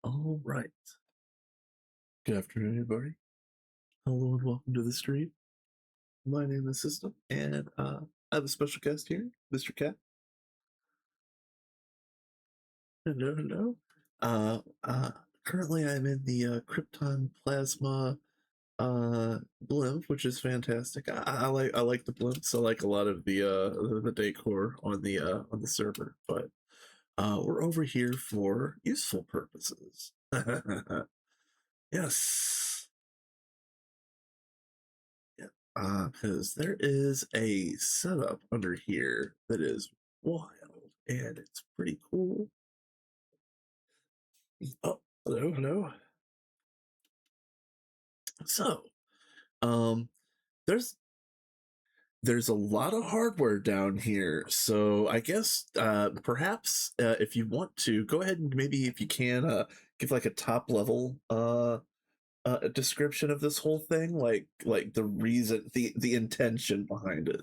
All right. Good afternoon, everybody. Hello and welcome to the stream. My name is System, and I have a special guest here, Mr. Cat. Hello, hello. Uh, uh, Currently, I'm in the Krypton Plasma blimp, which is fantastic. I like the blimps. I like a lot of the decor on the server, but we're over here for useful purposes. Yes. Because there is a setup under here that is wild and it's pretty cool. Oh, hello, hello. So, um, there's there's a lot of hardware down here. So I guess perhaps if you want to go ahead and maybe if you can give like a top level a description of this whole thing, like the reason, the intention behind it.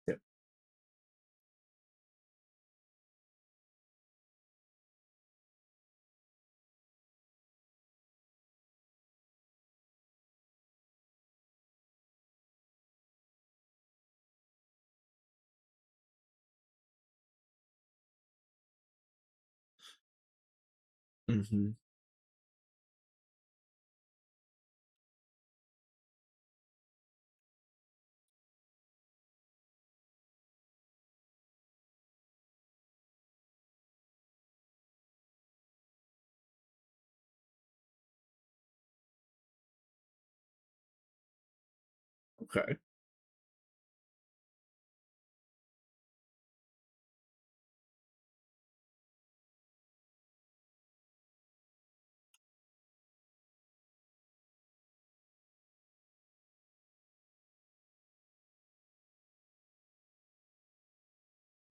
Yeah. Mm-hmm. Okay.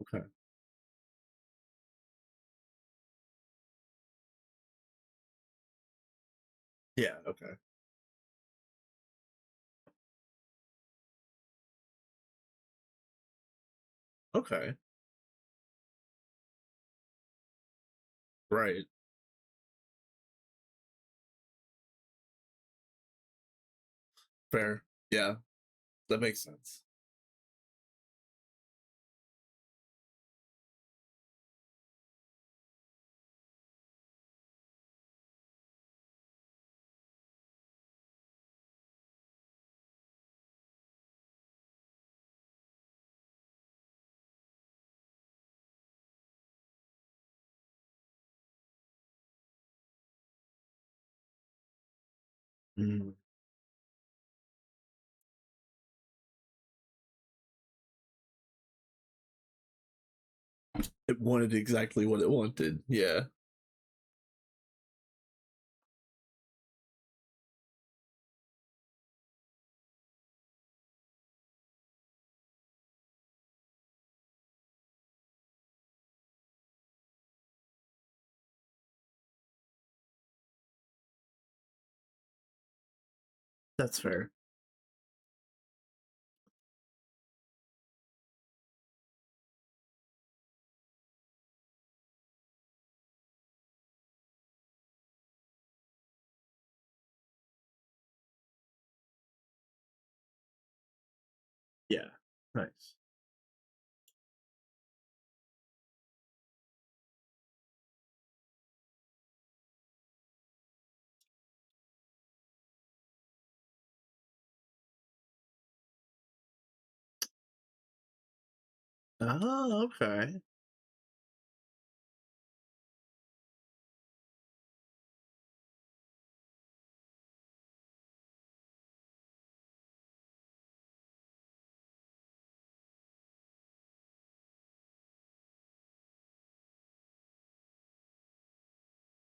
Okay. Yeah. Okay. Okay. Right. Fair. Yeah. That makes sense. Mm. It wanted exactly what it wanted. Yeah. That's fair. Yeah. Nice. Oh, okay.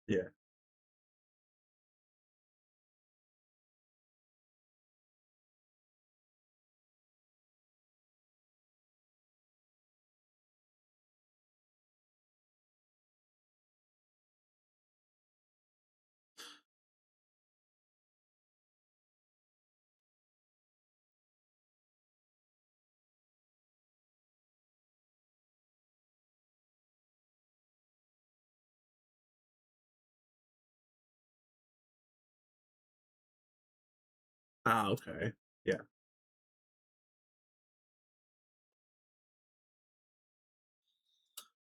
Yeah. Ah, okay. Yeah.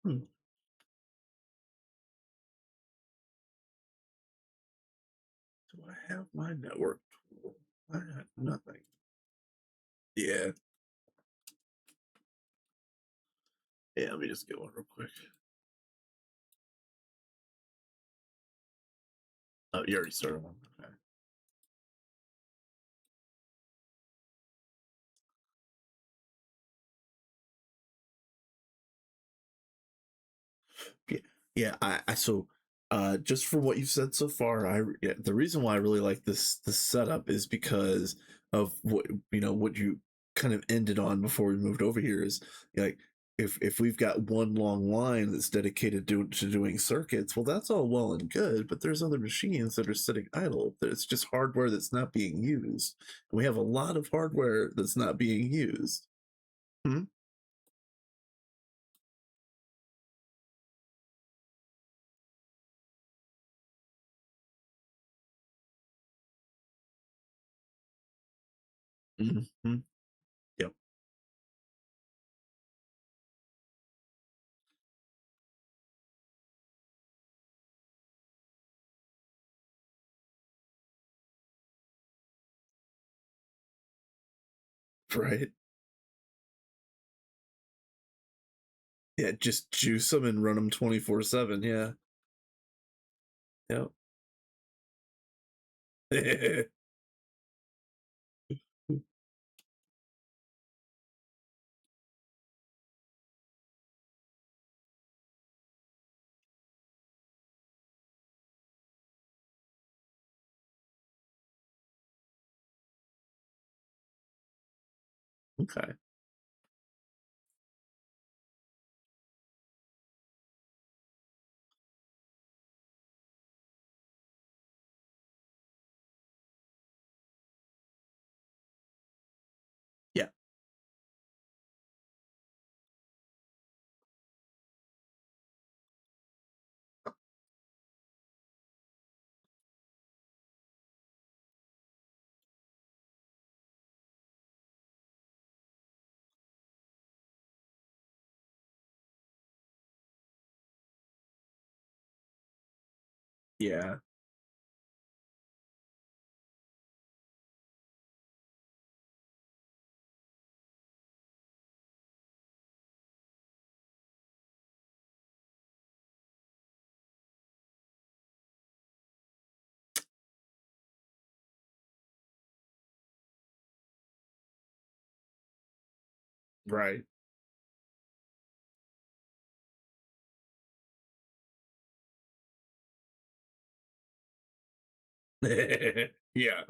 Hmm. Do I have my network tool? I have nothing. Yeah. Yeah, let me just get one real quick. Oh, you already started one. Okay. Yeah, yeah. I so just for what you've said so far, yeah, the reason why I really like this setup is because of what what you kind of ended on before we moved over here is like if we've got one long line that's dedicated to doing circuits, well, that's all well and good, but there's other machines that are sitting idle. It's just hardware that's not being used. We have a lot of hardware that's not being used. Hmm? Mm-hmm. Yep. Right. Yeah, just juice them and run them 24/7. Yeah. Yep. Okay. Yeah. Yeah. Right. Yeah.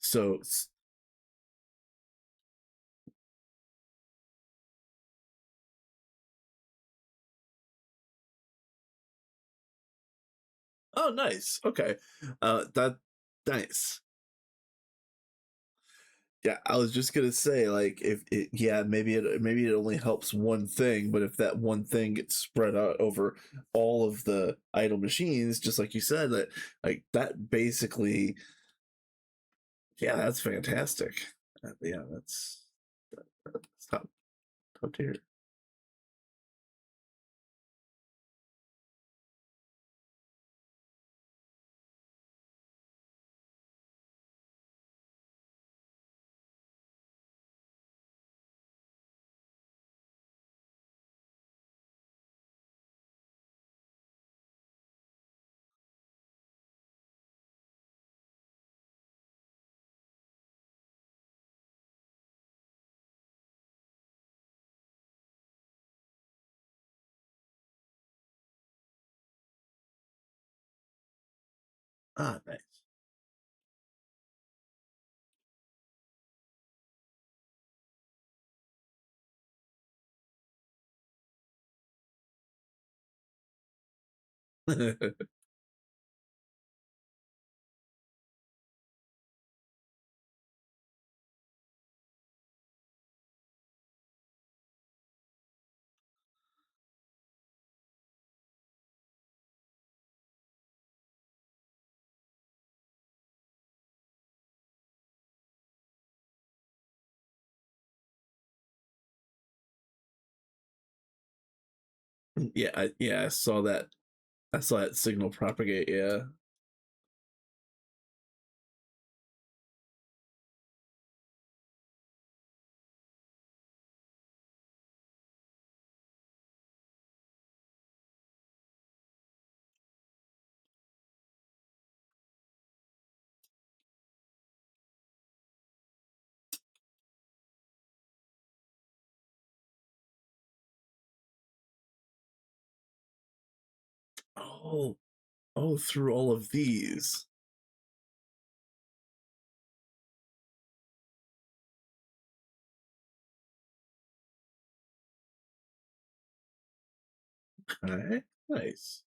So, oh, nice. Okay. That nice. Yeah, I was just gonna say, like, if it, yeah, maybe it only helps one thing, but if that one thing gets spread out over all of the idle machines, just like you said, that like that basically, yeah, that's fantastic. Yeah, that's top tier. Ah, nice. Yeah, yeah, I saw that. I saw that signal propagate. Yeah. Oh, oh, through all of these. Okay, nice.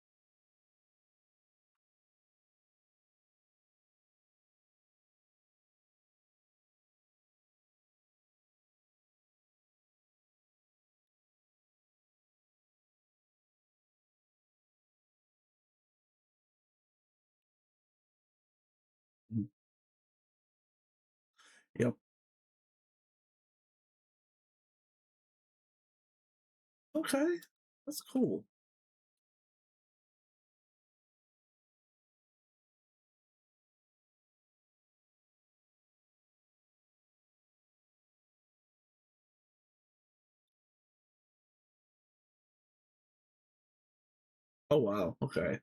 Mm, yep. Okay, that's cool. Oh wow. Okay.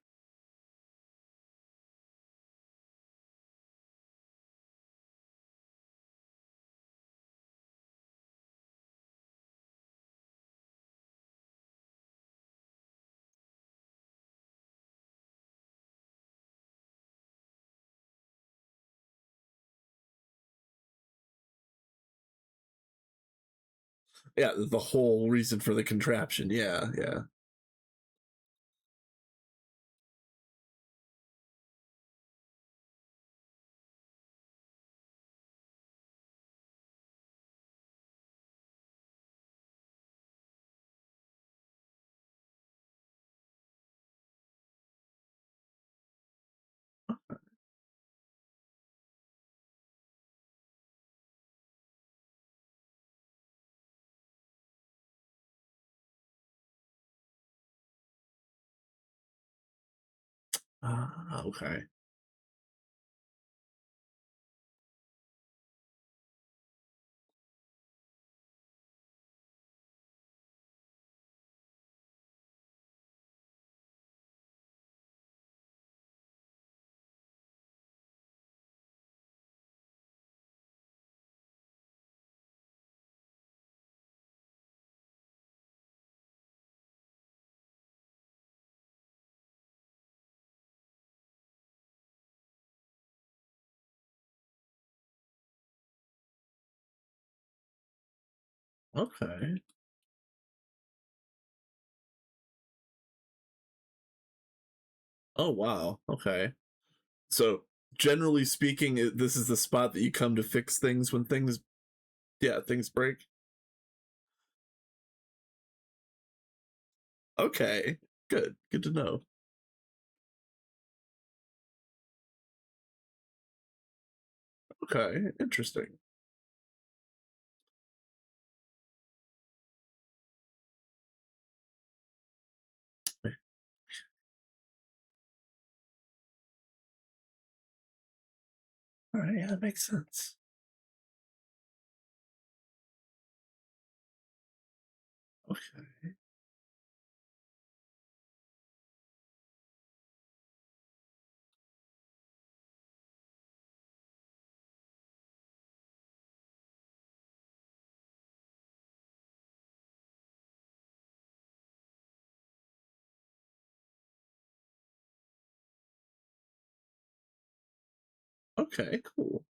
Yeah, the whole reason for the contraption. Yeah, yeah. Ah, okay. Okay. Oh wow. Okay. So generally speaking, this is the spot that you come to fix things when things, yeah, things break. Okay. Good. Good to know. Okay. Interesting. All right. Yeah, that makes sense. Okay. Okay, cool.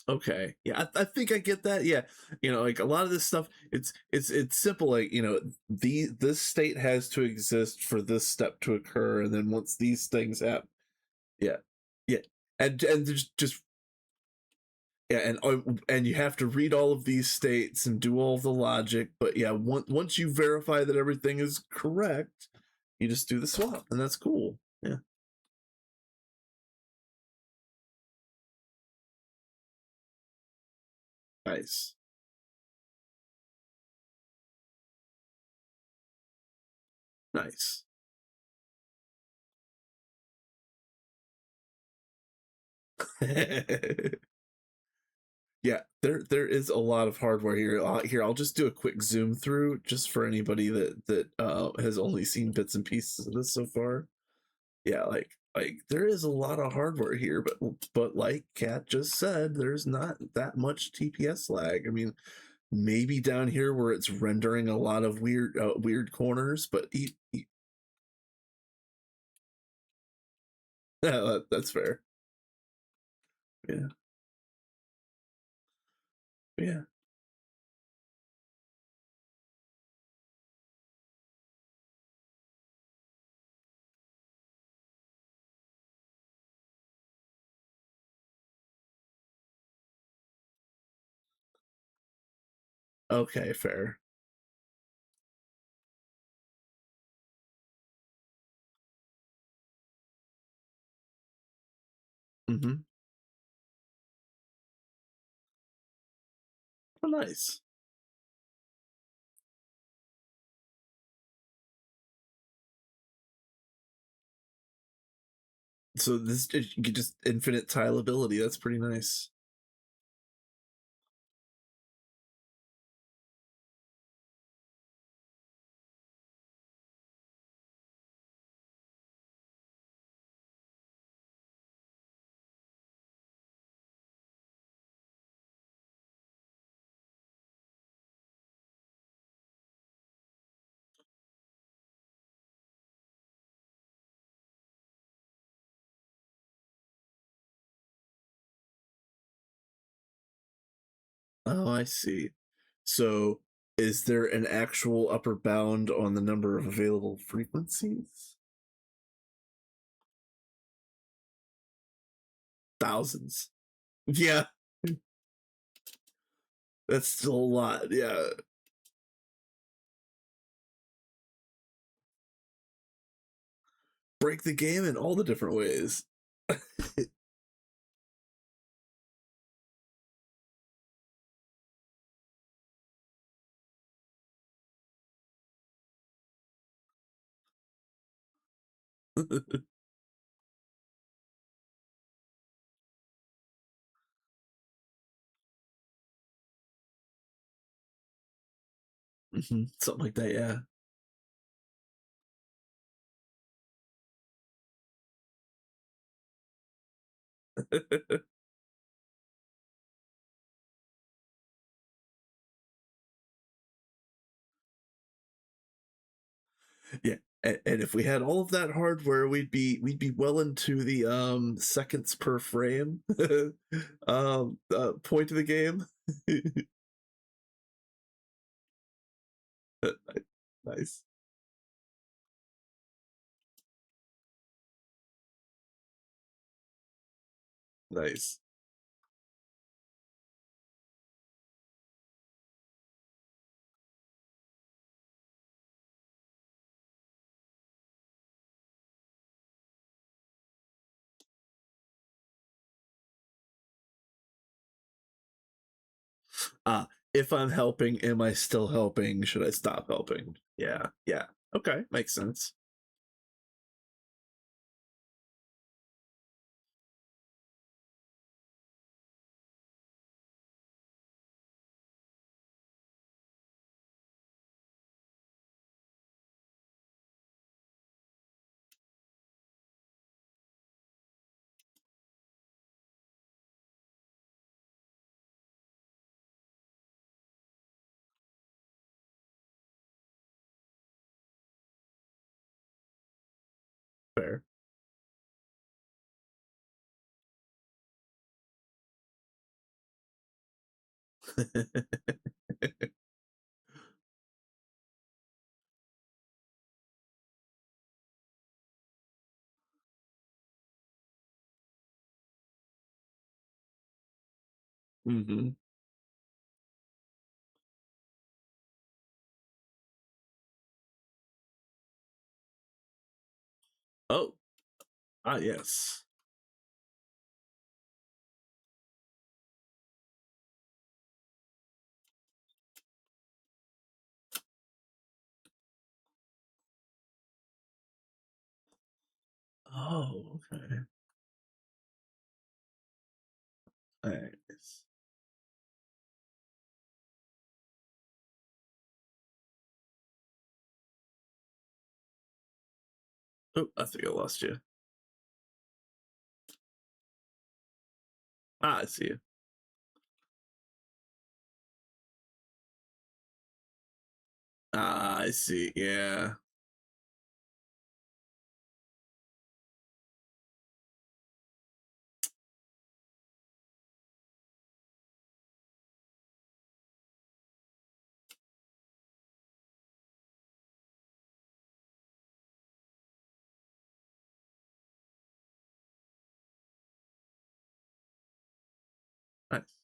Okay, yeah, I think I get that. Yeah, like a lot of this stuff, it's simple. Like, this state has to exist for this step to occur, and then once these things happen, yeah, yeah, and there's just yeah, and you have to read all of these states and do all the logic. But yeah, once you verify that everything is correct, you just do the swap, and that's cool. Yeah, nice, nice. Yeah, there is a lot of hardware here. Here, I'll just do a quick zoom through just for anybody that has only seen bits and pieces of this so far. Yeah, like there is a lot of hardware here, but like Kat just said, there's not that much TPS lag. I mean, maybe down here where it's rendering a lot of weird corners, but yeah, that's fair. Yeah, yeah. Okay, fair. Mm-hmm. Oh, nice. So this you get just infinite tileability. That's pretty nice. Oh, I see. So, is there an actual upper bound on the number of available frequencies? Thousands. Yeah, that's still a lot. Yeah. Break the game in all the different ways. Something like that, yeah. Yeah. And if we had all of that hardware, we'd be well into the seconds per frame point of the game. Nice. Nice. If I'm helping, am I still helping? Should I stop helping? Yeah, yeah. Okay, makes sense. Fair. Hmm. Oh, yes. Oh, okay. Nice. Oh, I think I lost you. I see you. I see. Yeah. Nice.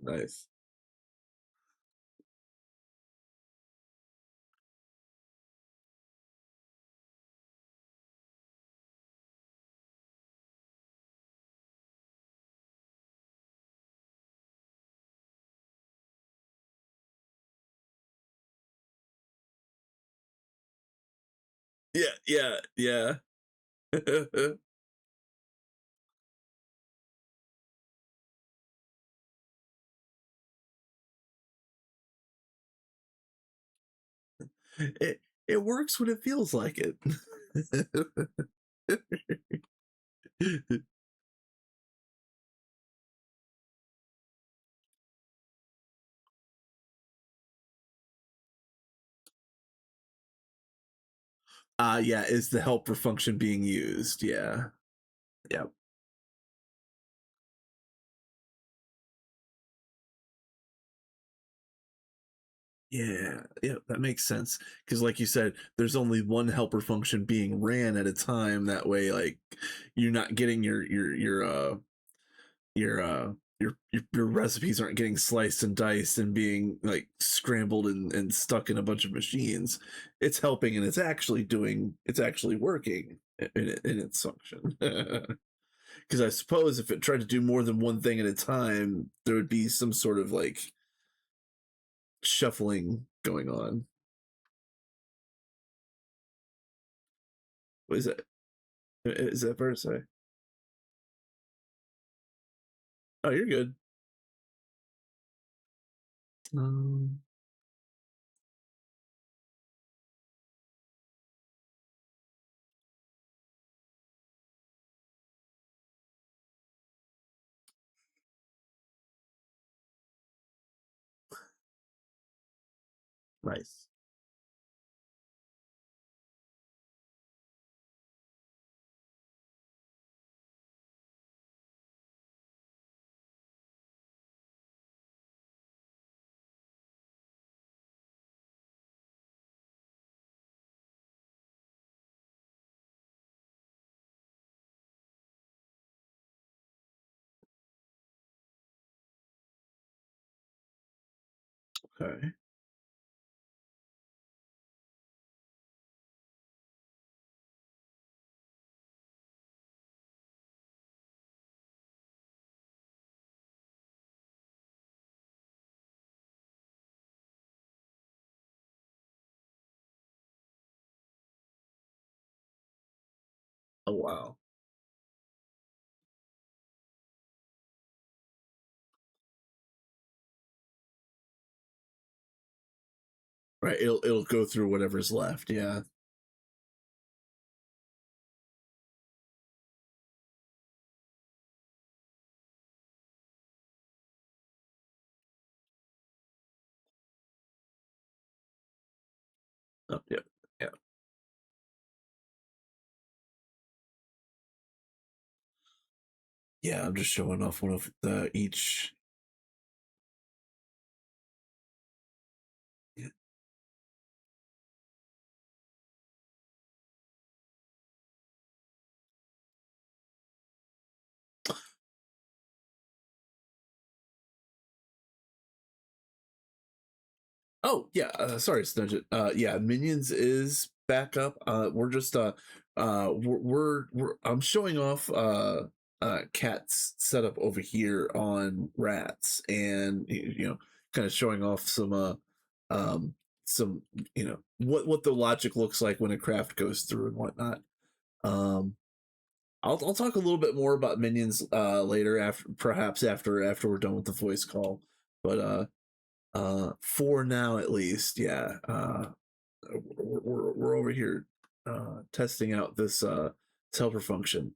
Nice. Yeah, yeah, yeah. It works when it feels like it. Yeah, is the helper function being used? Yeah. Yep. Yeah, yeah, that makes sense. Because, like you said, there's only one helper function being ran at a time. That way, like, you're not getting your your recipes aren't getting sliced and diced and being like scrambled and stuck in a bunch of machines. It's helping and it's actually working in its function. Because I suppose if it tried to do more than one thing at a time, there would be some sort of like shuffling going on. What is that? Is that fair to say? Oh, you're good. Um, nice. Okay. Oh wow. Right. It'll go through whatever's left. Yeah. Oh, yeah. Yeah. Yeah. I'm just showing off one of the each. Yeah. Oh yeah, sorry, Snudget. Yeah, Minions is back up. We're just we're I'm showing off Cat's setup over here on Rats, and kind of showing off um some what the logic looks like when a craft goes through and whatnot. Um, I'll talk a little bit more about Minions later, after perhaps after we're done with the voice call, but for now at least, yeah. We're over here testing out this helper function.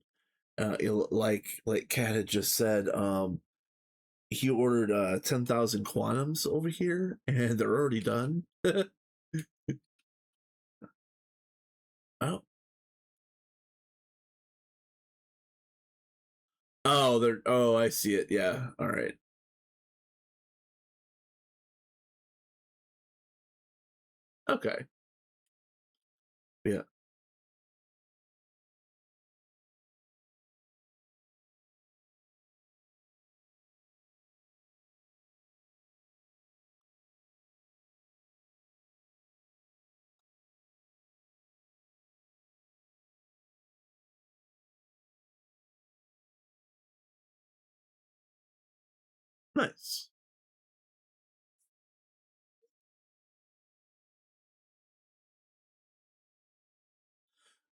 Like Kat had just said, he ordered 10,000 quantums over here, and they're already done. Oh, oh, they're oh, I see it. Yeah, all right. Okay, yeah, nice.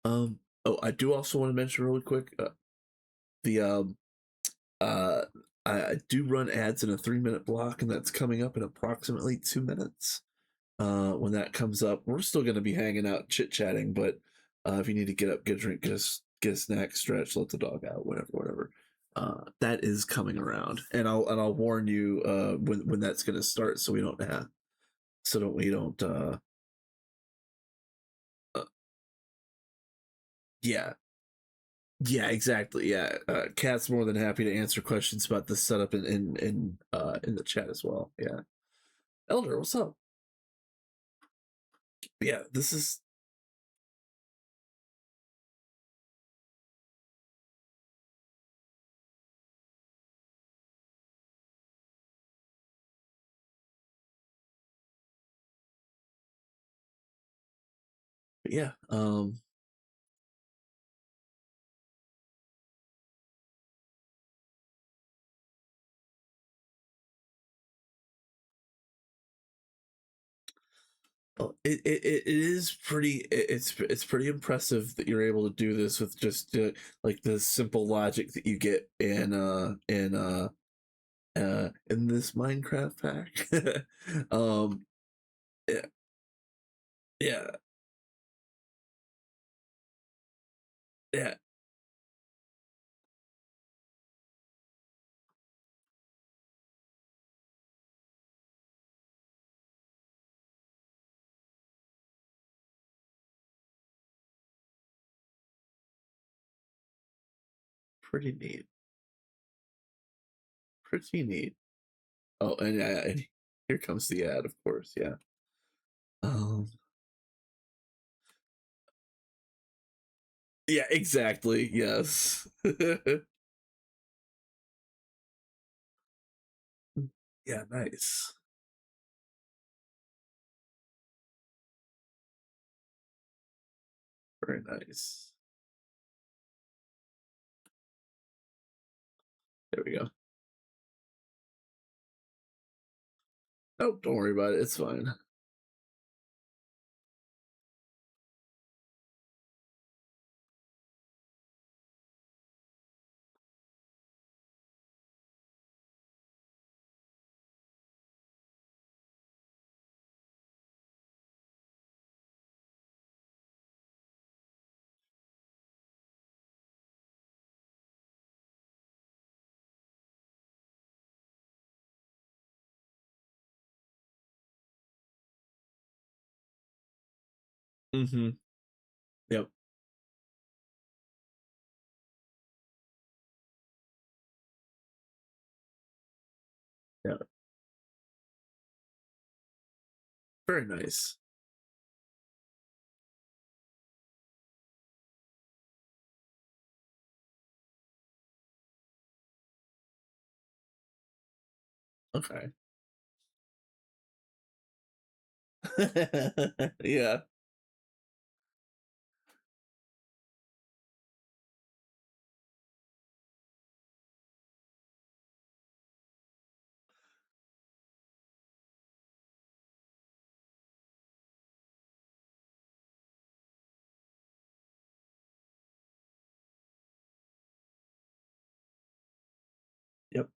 Oh, I do also want to mention really quick, the uh, I do run ads in a 3 minute block, and that's coming up in approximately 2 minutes. When that comes up, we're still going to be hanging out, chit chatting. But if you need to get up, get a drink, get a snack, stretch, let the dog out, whatever, whatever. That is coming around, and I'll warn you when that's going to start, so we don't have so don't we don't uh yeah, yeah, exactly, yeah. Cat's more than happy to answer questions about this setup in the chat as well. Yeah, Elder, what's up? Yeah, this is yeah. Well, it is pretty. It's pretty impressive that you're able to do this with just like the simple logic that you get in this Minecraft pack. Yeah, yeah, yeah. Pretty neat. Pretty neat. Oh, and here comes the ad, of course. Yeah. Um. Yeah. Exactly. Yes. Yeah. Nice. Very nice. There we go. Oh, don't worry about it. It's fine. Mm-hmm. Yep. Yeah. Very nice. Okay. Yeah. Yep.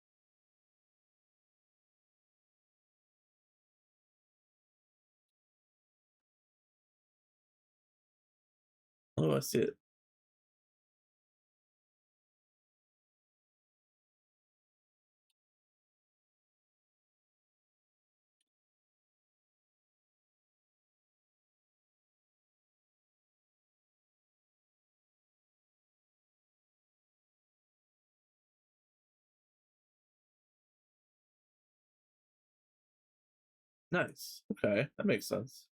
Oh, I see it. Nice. Okay, that makes sense.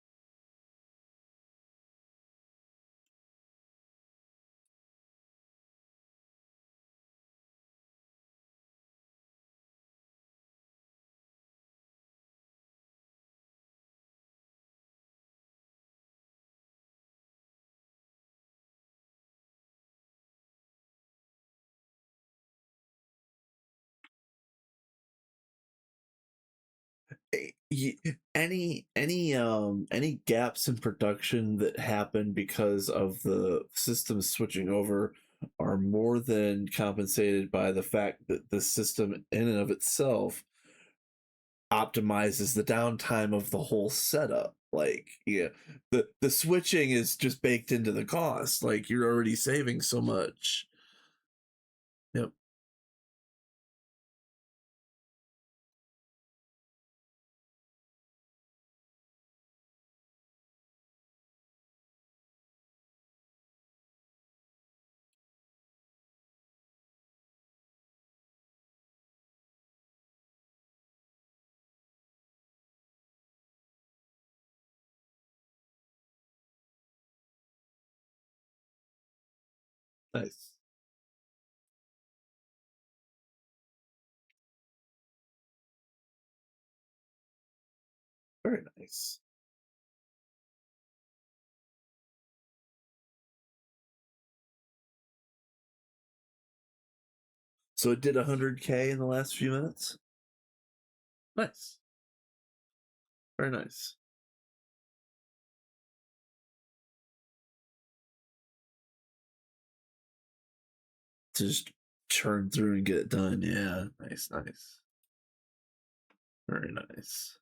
Any gaps in production that happen because of the system switching over are more than compensated by the fact that the system in and of itself optimizes the downtime of the whole setup. Like, yeah, the switching is just baked into the cost. Like, you're already saving so much. Yep. Nice. Very nice. So it did 100K in the last few minutes. Nice. Very nice. To just churn through and get it done. Yeah. Nice. Nice. Very nice.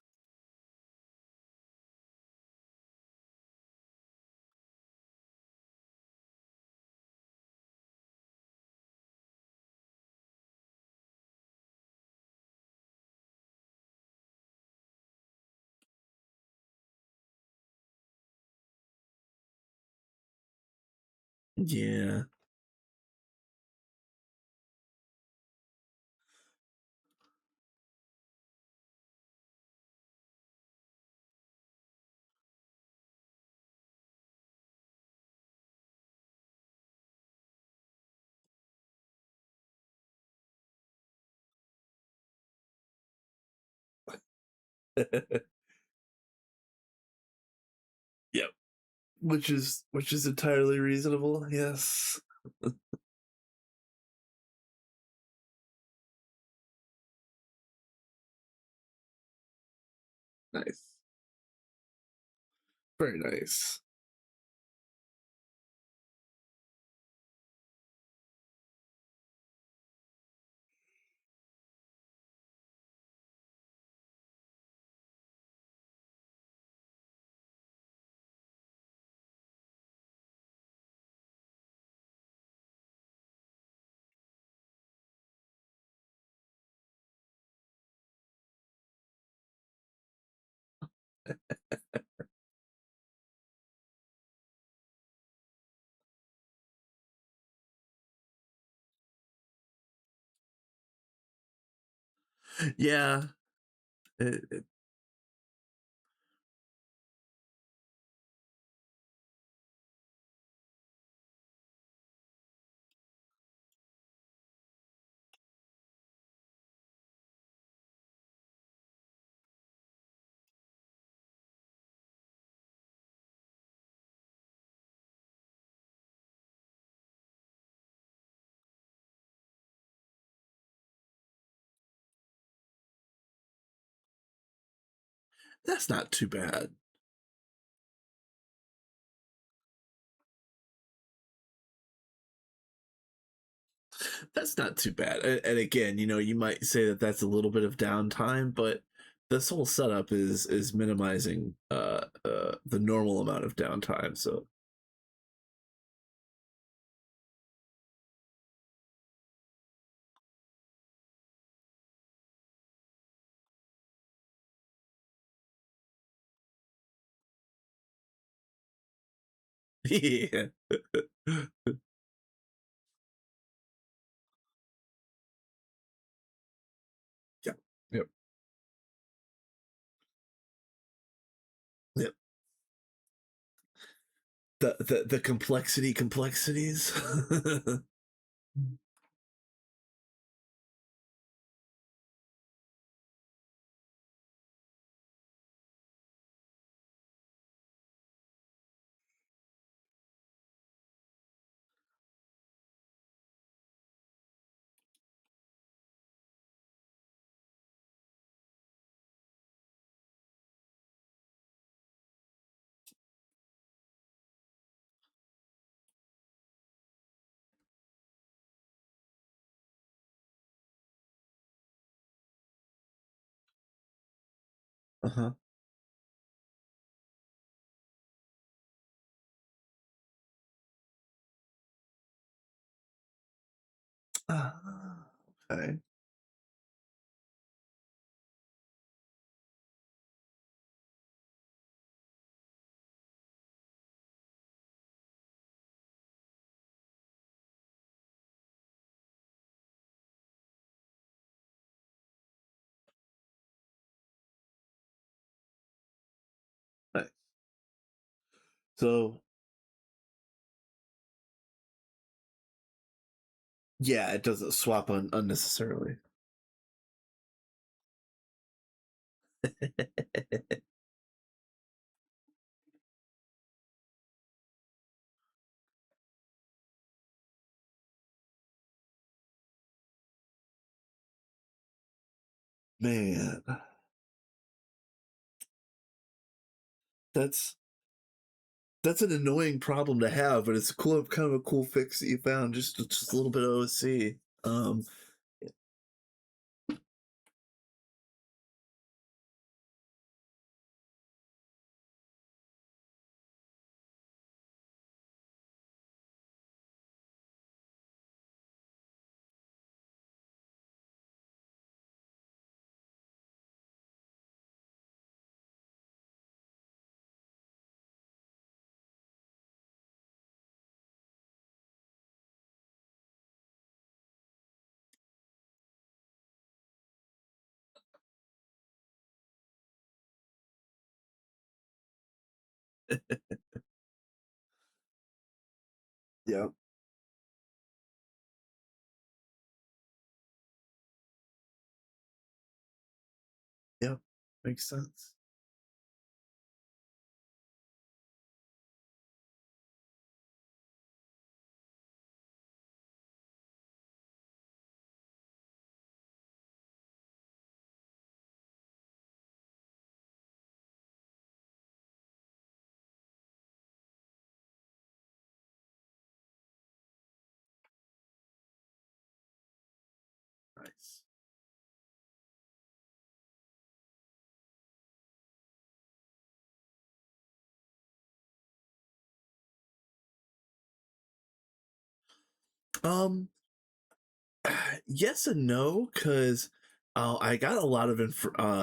Yeah. Yep. Which is entirely reasonable. Yes. Nice. Very nice. Yeah, that's not too bad. That's not too bad. And again, you might say that that's a little bit of downtime, but this whole setup is minimizing the normal amount of downtime. So yeah, yeah, yep, yep. The complexities. Uh-huh. Ah, okay. Nice. So yeah, it doesn't swap unnecessarily. Man, that's that's an annoying problem to have, but it's cool, kind of a cool fix that you found. Just a little bit of OC. Yeah, yeah, makes sense. Nice. Um, yes and no, because I got a lot of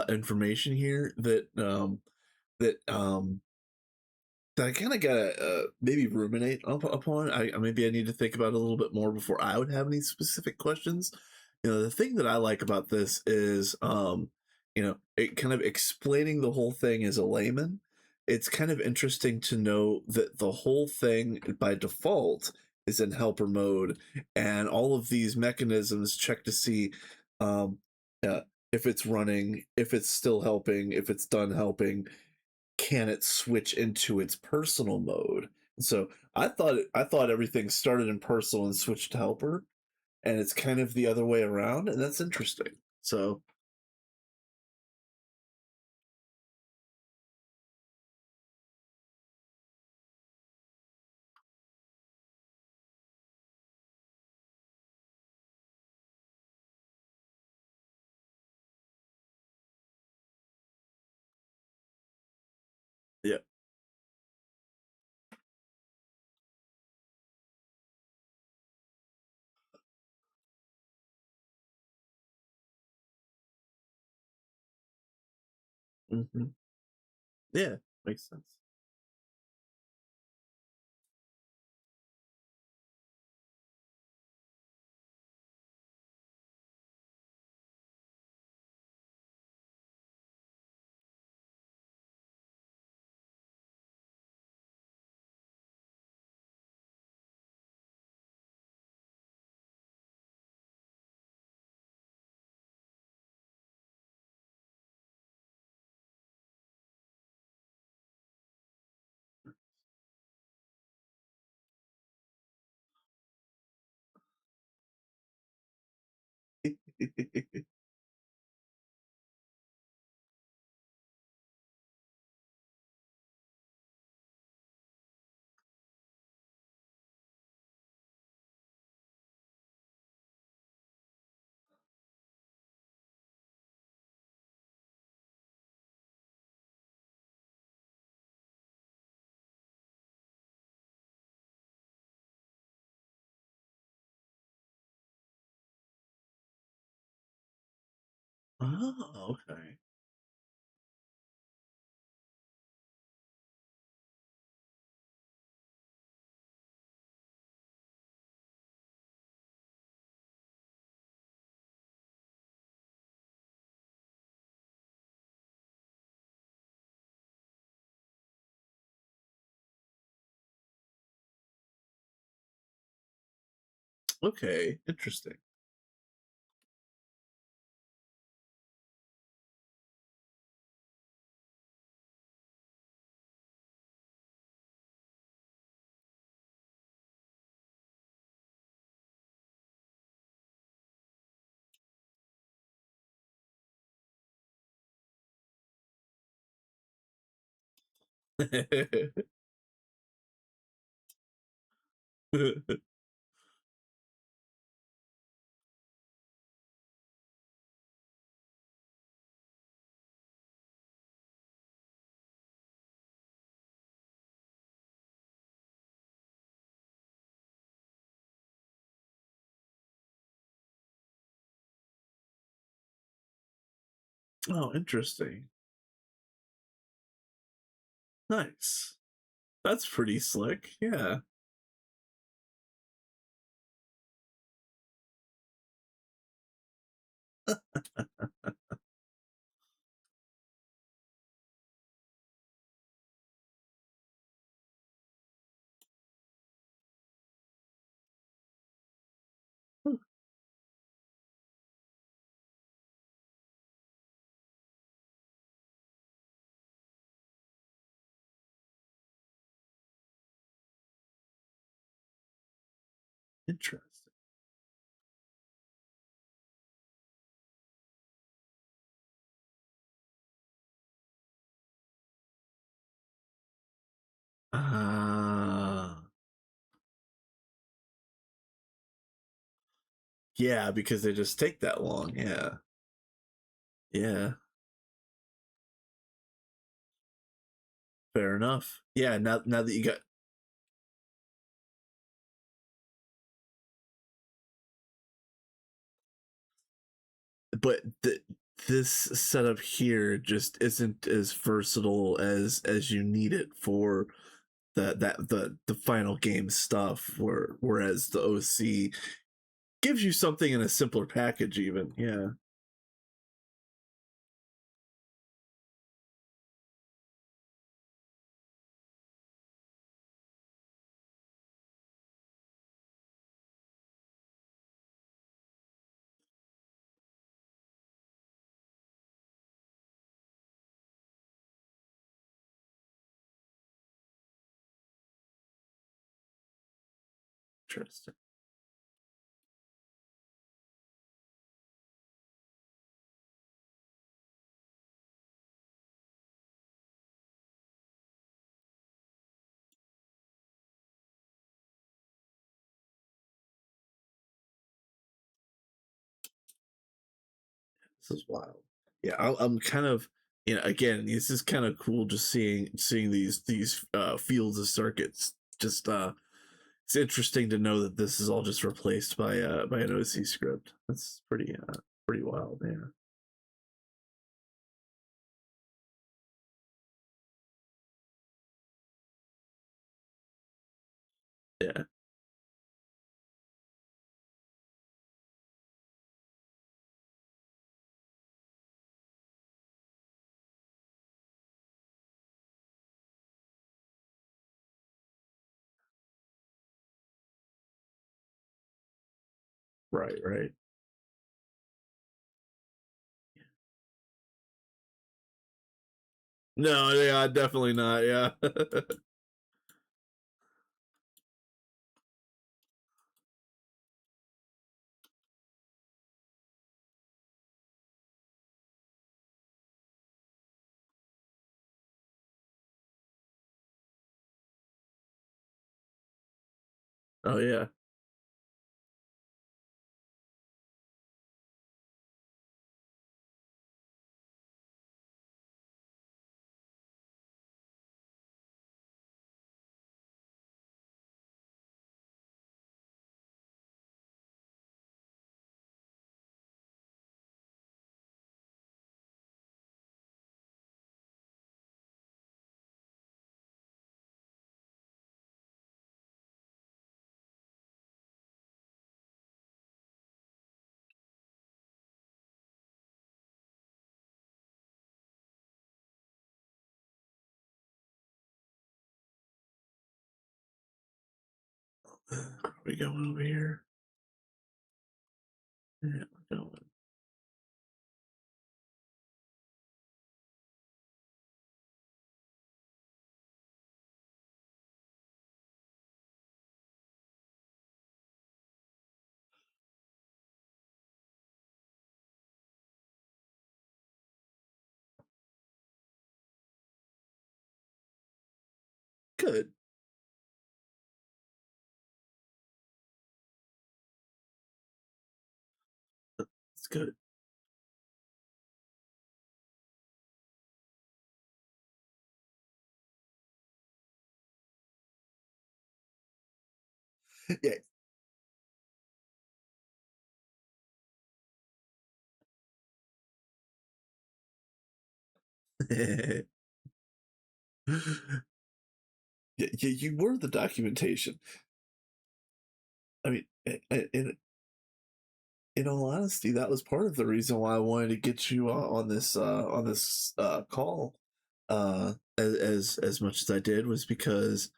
information here that that I kind of gotta maybe ruminate upon. Maybe I need to think about it a little bit more before I would have any specific questions. The thing that I like about this is, it kind of explaining the whole thing as a layman. It's kind of interesting to know that the whole thing by default is in helper mode, and all of these mechanisms check to see um, uh, if it's running, if it's still helping, if it's done helping, can it switch into its personal mode? So I thought everything started in personal and switched to helper, and it's kind of the other way around, and that's interesting. So yeah. Hmm. Yeah, makes sense. Oh, okay. Okay, interesting. Oh, interesting. Nice. That's pretty slick. Yeah. Interesting. Ah, yeah, because they just take that long. Yeah. Yeah. Fair enough. Yeah, now that you got, but this setup here just isn't as versatile as you need it for the final game stuff, whereas the OC gives you something in a simpler package even. Yeah. Interesting. This is wild. Yeah, I'm kind of, again, this is kind of cool just seeing these fields of circuits. Just it's interesting to know that this is all just replaced by an OC script. That's pretty wild. Yeah. Yeah. Right. Right. No. Yeah. Definitely not. Yeah. Oh yeah. Are we going over here? Yeah, we're going. Good. It's good. Yeah. Yeah, you were the documentation. I mean, in all honesty, that was part of the reason why I wanted to get you on this call, as much as I did, was because,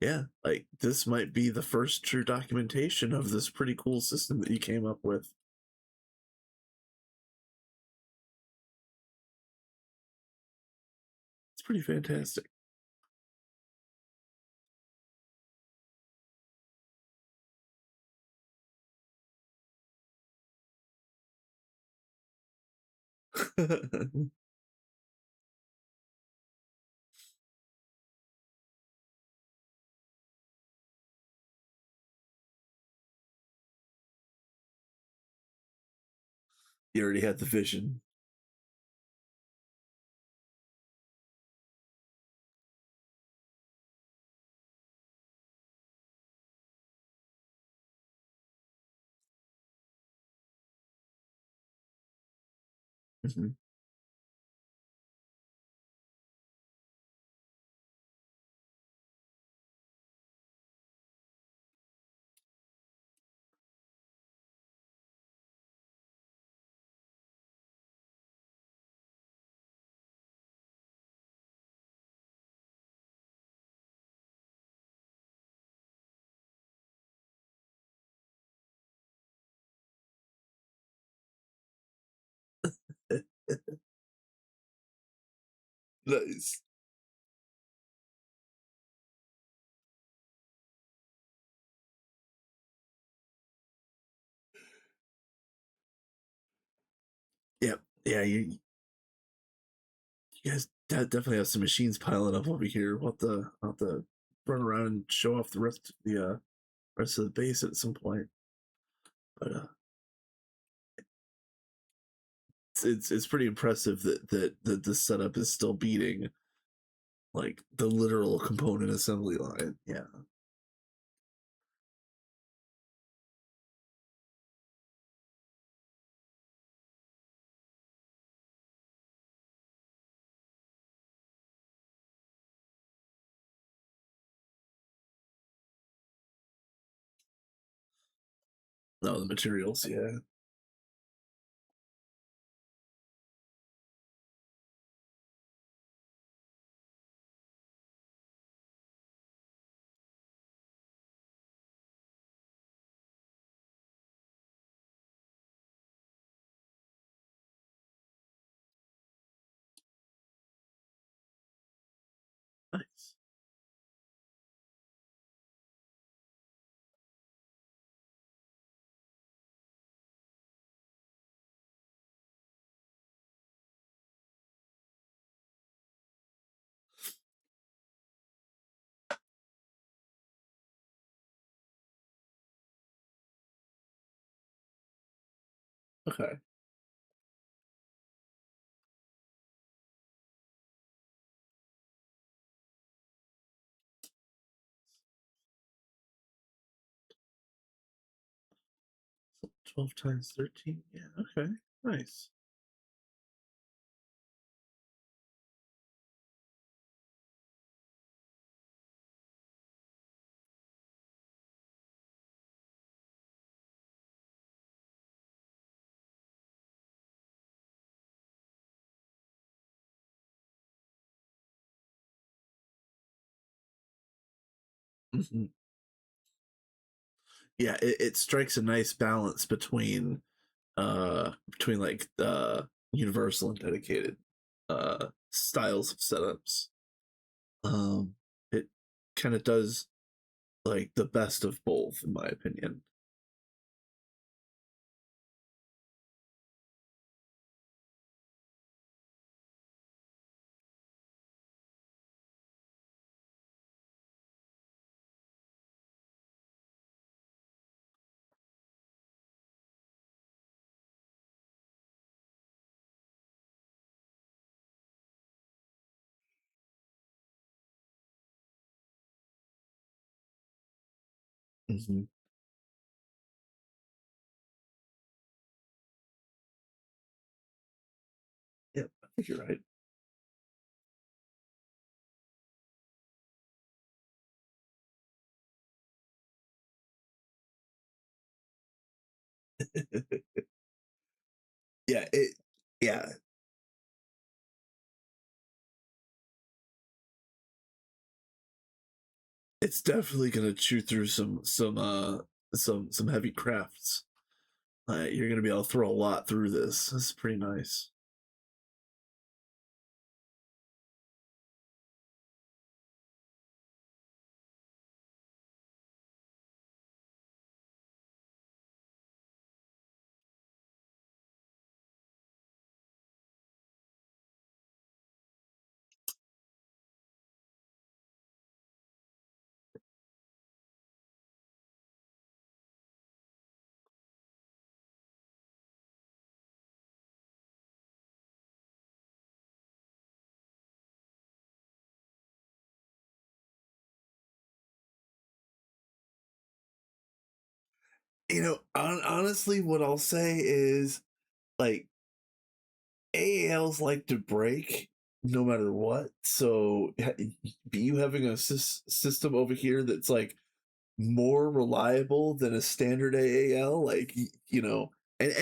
yeah, like this might be the first true documentation of this pretty cool system that you came up with. It's pretty fantastic. You already had the vision. Mhm. Nice. Yep. Yeah, you guys definitely have some machines piling up over here. We'll have to run around and show off the rest of the base at some point. But it's pretty impressive that this setup is still beating like the literal component assembly line. Yeah. No, the materials. Yeah. Nice. Okay. So 12 times 13. Yeah. Okay. Nice. Hmm. Yeah, it strikes a nice balance between like universal and dedicated styles of setups. Um, it kind of does like the best of both, in my opinion. Hmm. Yep, I think you're right. Yeah, yeah, it's definitely gonna chew through some heavy crafts. You're gonna be able to throw a lot through this. This is pretty nice. Honestly, what I'll say is like AALs like to break no matter what. So you having a system over here that's like more reliable than a standard AAL, like and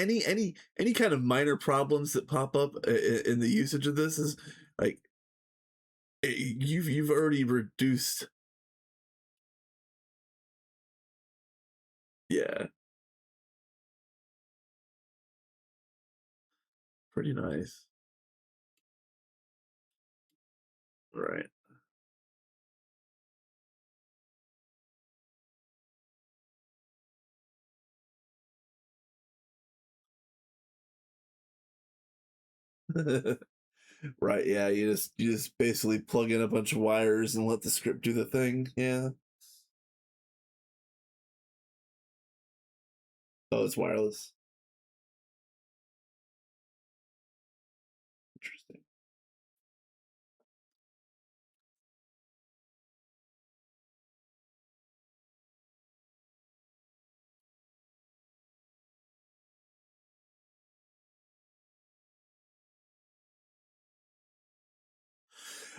any kind of minor problems that pop up in the usage of this is like you've already reduced. Yeah, pretty nice. Right. Right, yeah, you just basically plug in a bunch of wires and let the script do the thing. Yeah. Oh, it's wireless. Interesting.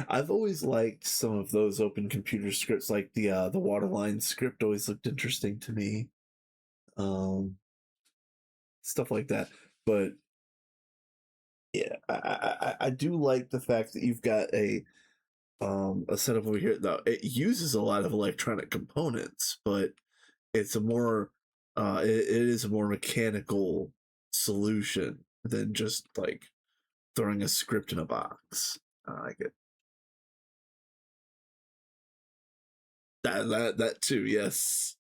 I've always liked some of those open computer scripts, like the Waterline script always looked interesting to me. Um, Stuff like that. But yeah, I do like the fact that you've got a setup over here. Though it uses a lot of electronic components, but it's a more it is a more mechanical solution than just like throwing a script in a box. I get that too. Yes.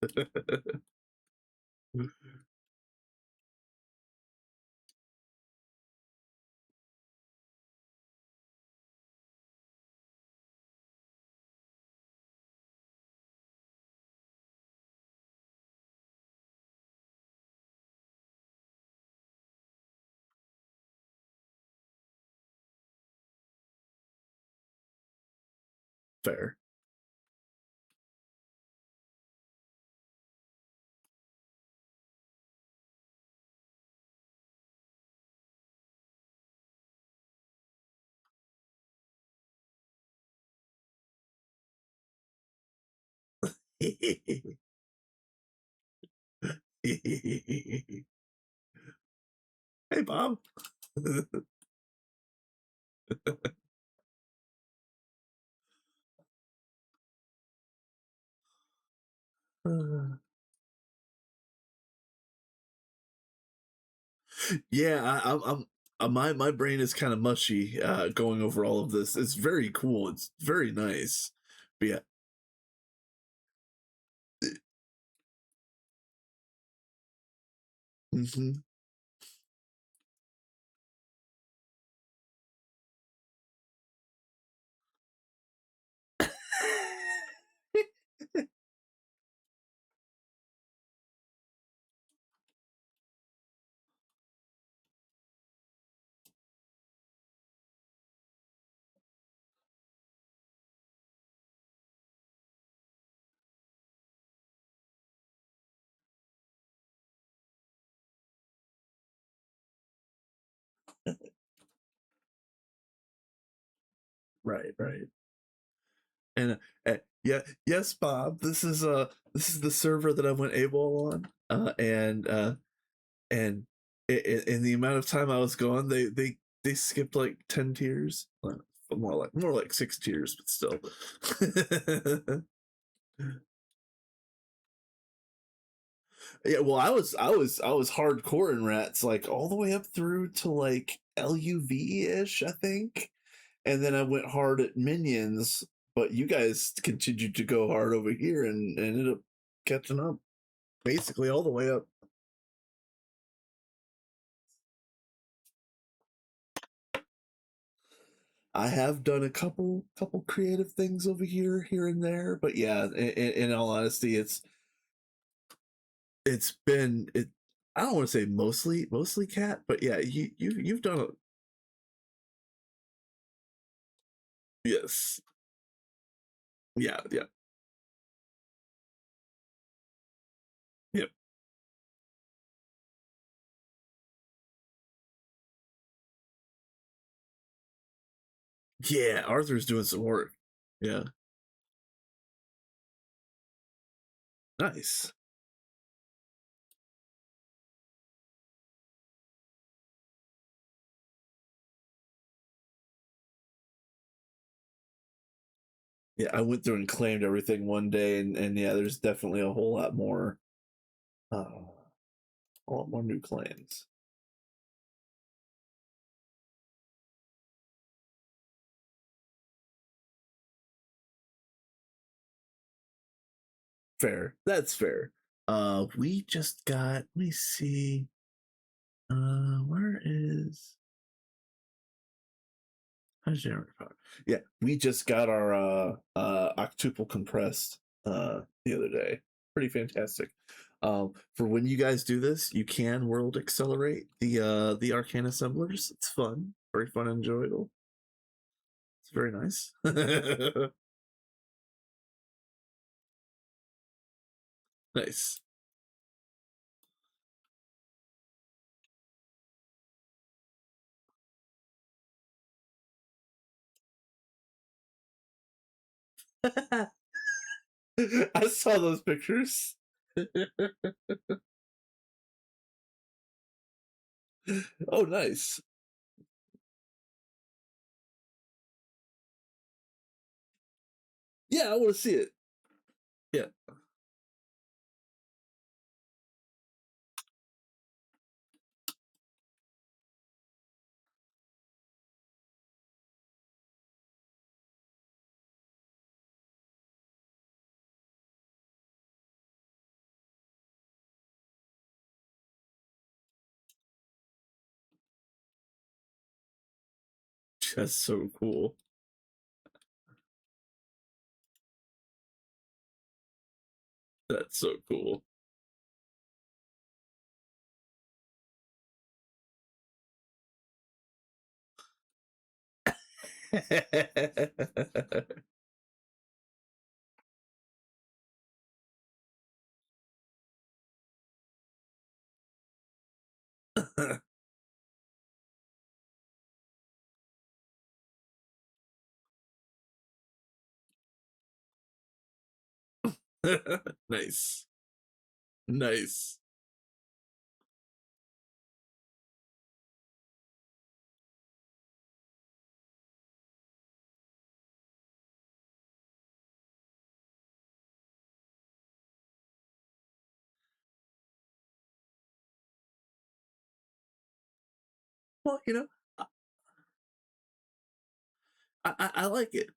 Fair. Hey, Bob. Yeah, my brain is kind of mushy going over all of this. It's very cool. It's very nice. But yeah. Mhm. Right, right. And yeah, yes, Bob. This is the server that I went AWOL on. And in the amount of time I was gone, they skipped like 10 tiers. More like 6 tiers, but still. Yeah, well, I was hardcore in rats, like all the way up through to like LUV ish, I think, and then I went hard at minions. But you guys continued to go hard over here and ended up catching up, basically all the way up. I have done a couple creative things over here and there, but yeah, in all honesty, it's been it. I don't want to say mostly cat, but yeah, you've done yes, yeah, yeah, yep, yeah. Arthur's doing some work. Yeah, nice. Yeah, I went through and claimed everything one day, and yeah, there's definitely a whole lot more, a lot more new claims. Fair. That's fair. We just got. Let me see. Where is? How's your power? Yeah, we just got our octuple compressed the other day. Pretty fantastic. For when you guys do this, you can world accelerate the arcane assemblers. It's fun, very fun and enjoyable. It's very nice. Nice. I saw those pictures. Oh, nice. Yeah, I want to see it. Yeah, that's so cool. That's so cool. Nice. Nice. Well, I like it.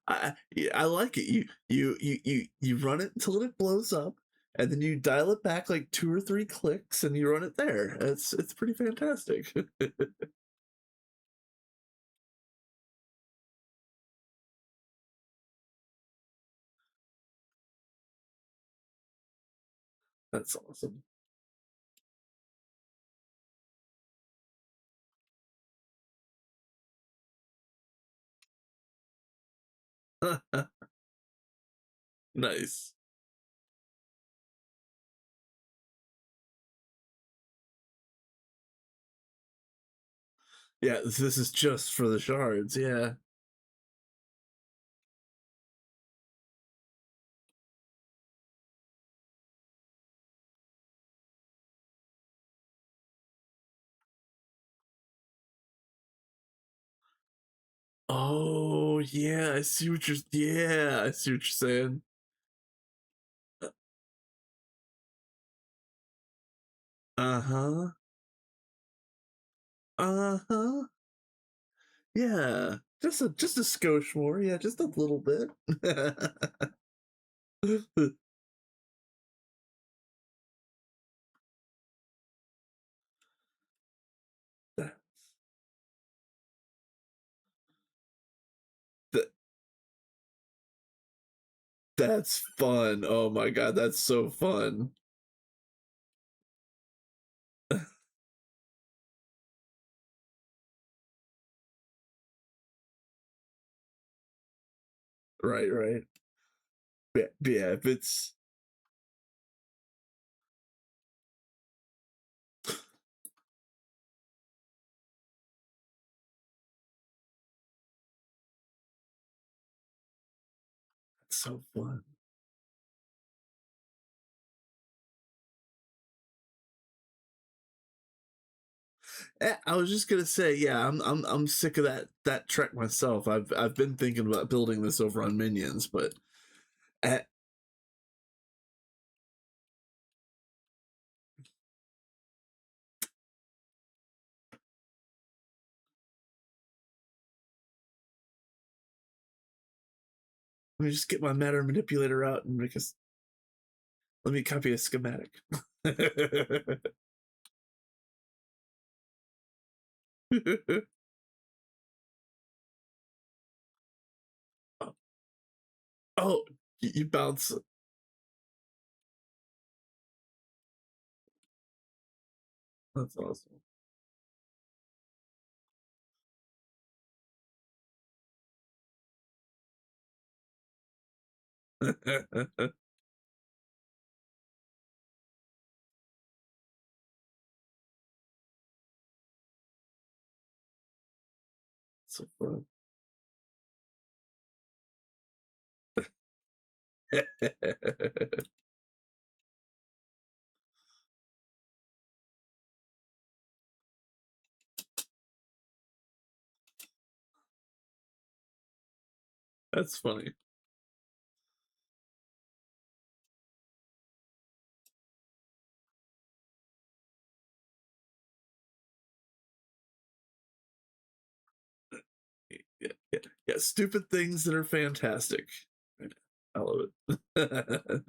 I like it. You run it until it blows up, and then you dial it back like 2 or 3 clicks, and you run it there. It's pretty fantastic. That's awesome. Nice. Yeah, this is just for the shards. Yeah. Oh yeah, I see what you're. Yeah, I see what you're saying. Uh huh. Uh huh. Yeah, just a skosh more. Yeah, just a little bit. That, that's fun. Oh my god, that's so fun. Right, right. Yeah, if it's so fun. I was just gonna say, yeah, I'm sick of that trek myself. I've been thinking about building this over on Minions, but uh, Let me just get my matter manipulator out and let me copy a schematic. Oh, you bounce. That's awesome. So fun. That's funny. Yeah, yeah, yeah. Stupid things that are fantastic. I love it.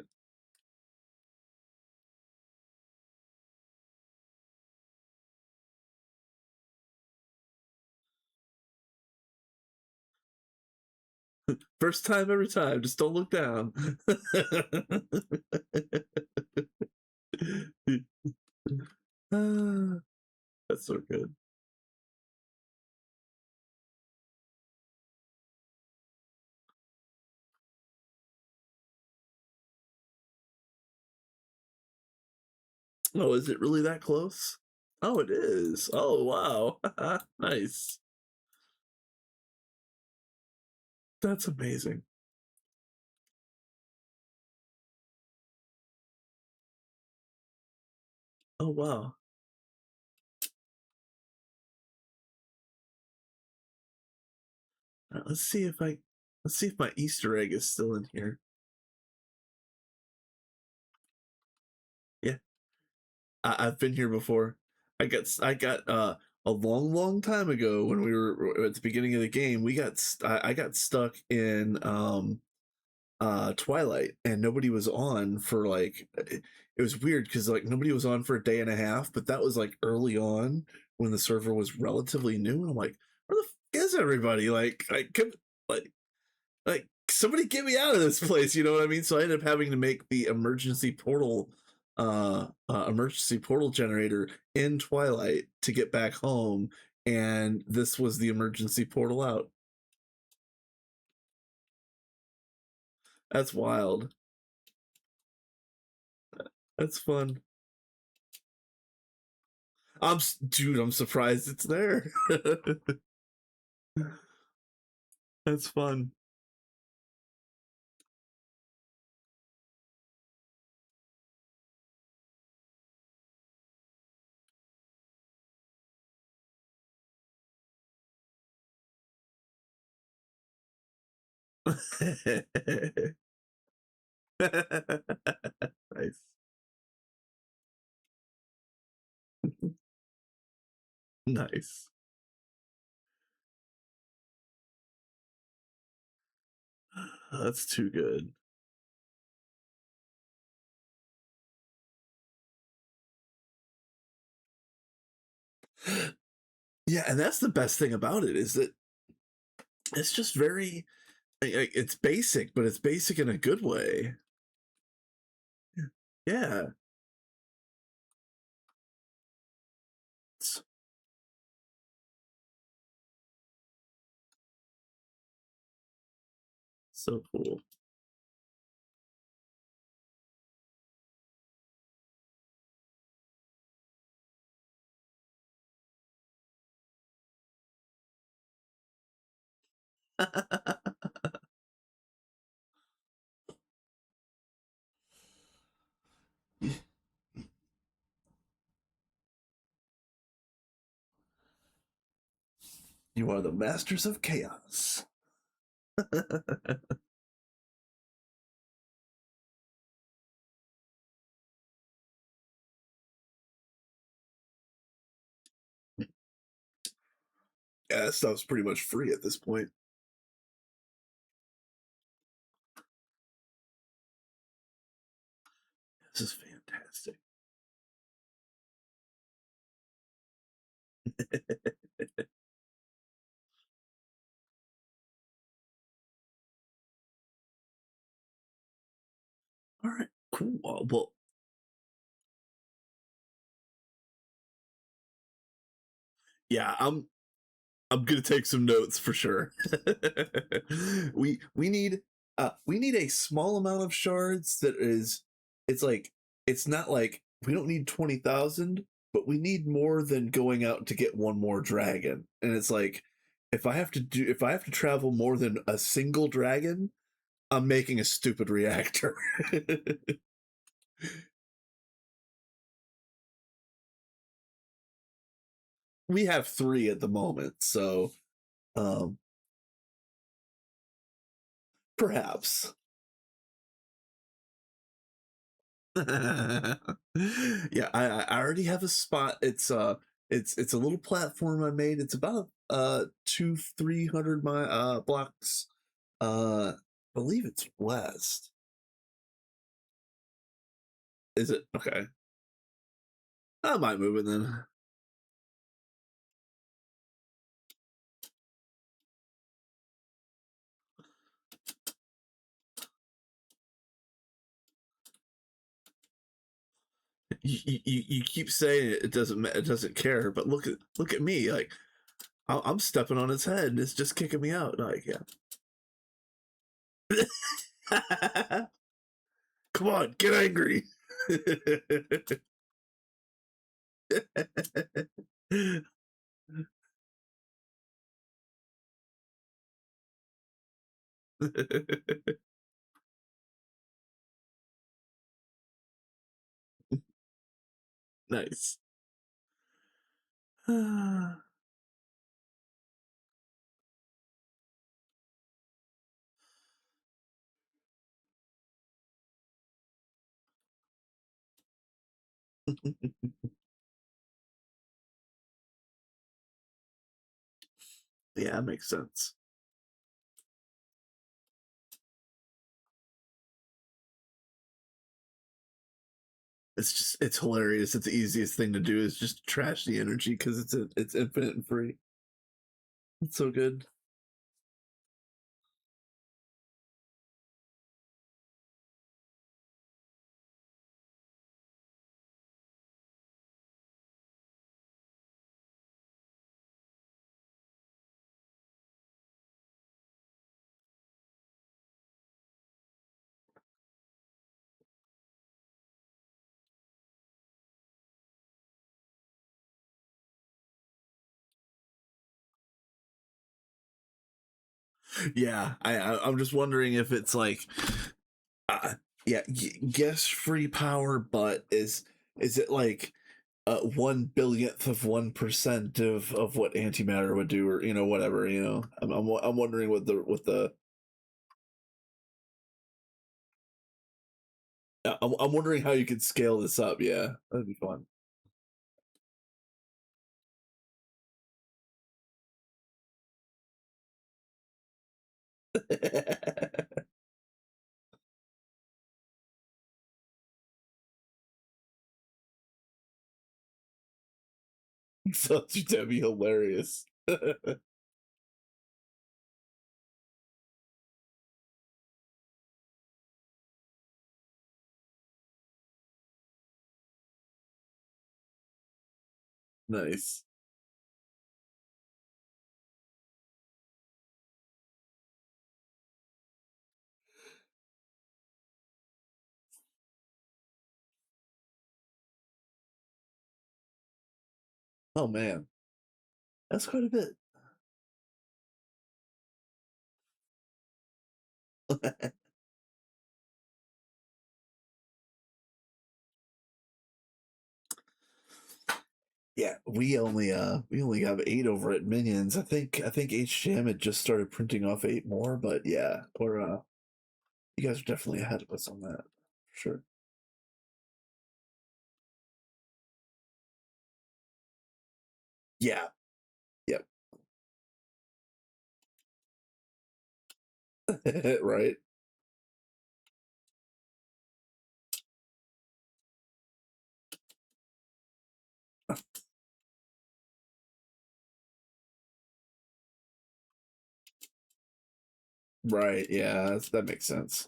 First time every time. Just don't look down. Ah, that's so good. Oh, is it really that close? Oh, it is. Oh, wow. Nice. That's amazing. Oh, wow. Let's see if my Easter egg is still in here. Yeah, I've been here before. I got a long time ago when we were at the beginning of the game. I got stuck in Twilight, and nobody was on for like it was weird because like nobody was on for a day and a half, but that was like early on when the server was relatively new, and I'm like, where the is everybody? Like like somebody get me out of this place, you know what I mean? So I ended up having to make the emergency portal generator in Twilight to get back home, and this was the emergency portal out. That's wild. That's fun. Dude, I'm surprised it's there. That's fun. Nice. Nice. That's too good. Yeah, and that's the best thing about it is that it's just very it's basic, but it's basic in a good way. Yeah. It's so cool. You are the masters of chaos. Yeah, that stuff's pretty much free at this point. This is fantastic. All right, cool. Well, yeah, I'm gonna take some notes for sure. We need a small amount of shards that is it's like it's not like we don't need 20,000, but we need more than going out to get one more dragon. And it's like if I have to travel more than a single dragon, I'm making a stupid reactor. We have 3 at the moment, so um perhaps. Yeah, I already have a spot. It's a little platform I made. It's about 200-300 my blocks. I believe it's west. Is it okay? I might move it then. You keep saying it doesn't it doesn't care, but look at me like I'm stepping on its head and it's just kicking me out. Like yeah, come on, get angry. Nice. Yeah, that makes sense. It's hilarious. It's the easiest thing to do is just trash the energy because it's infinite and free. It's so good. Yeah, I'm just wondering if it's like, uh, yeah, guess free power, but is it like 1 billionth of 1% of what antimatter would do, or whatever. I'm wondering what the I'm wondering how you could scale this up. Yeah, that'd be fun. So that'd be hilarious. Nice. Oh man, that's quite a bit. Yeah, we only have 8 over at Minions. I think HGM had just started printing off 8 more, but yeah, or you guys are definitely ahead of us on that, for sure. Yeah, yep, right. Right. Yeah, that makes sense.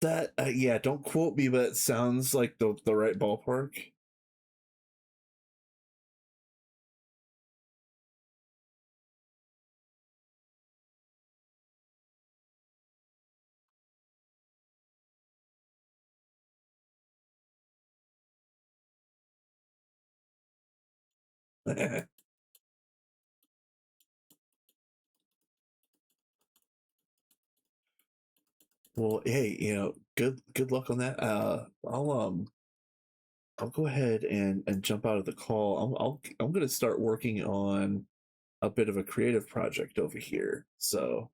That yeah, don't quote me, but it sounds like the right ballpark. Well, hey, good luck on that. I'll go ahead and jump out of the call. I'm gonna start working on a bit of a creative project over here. So,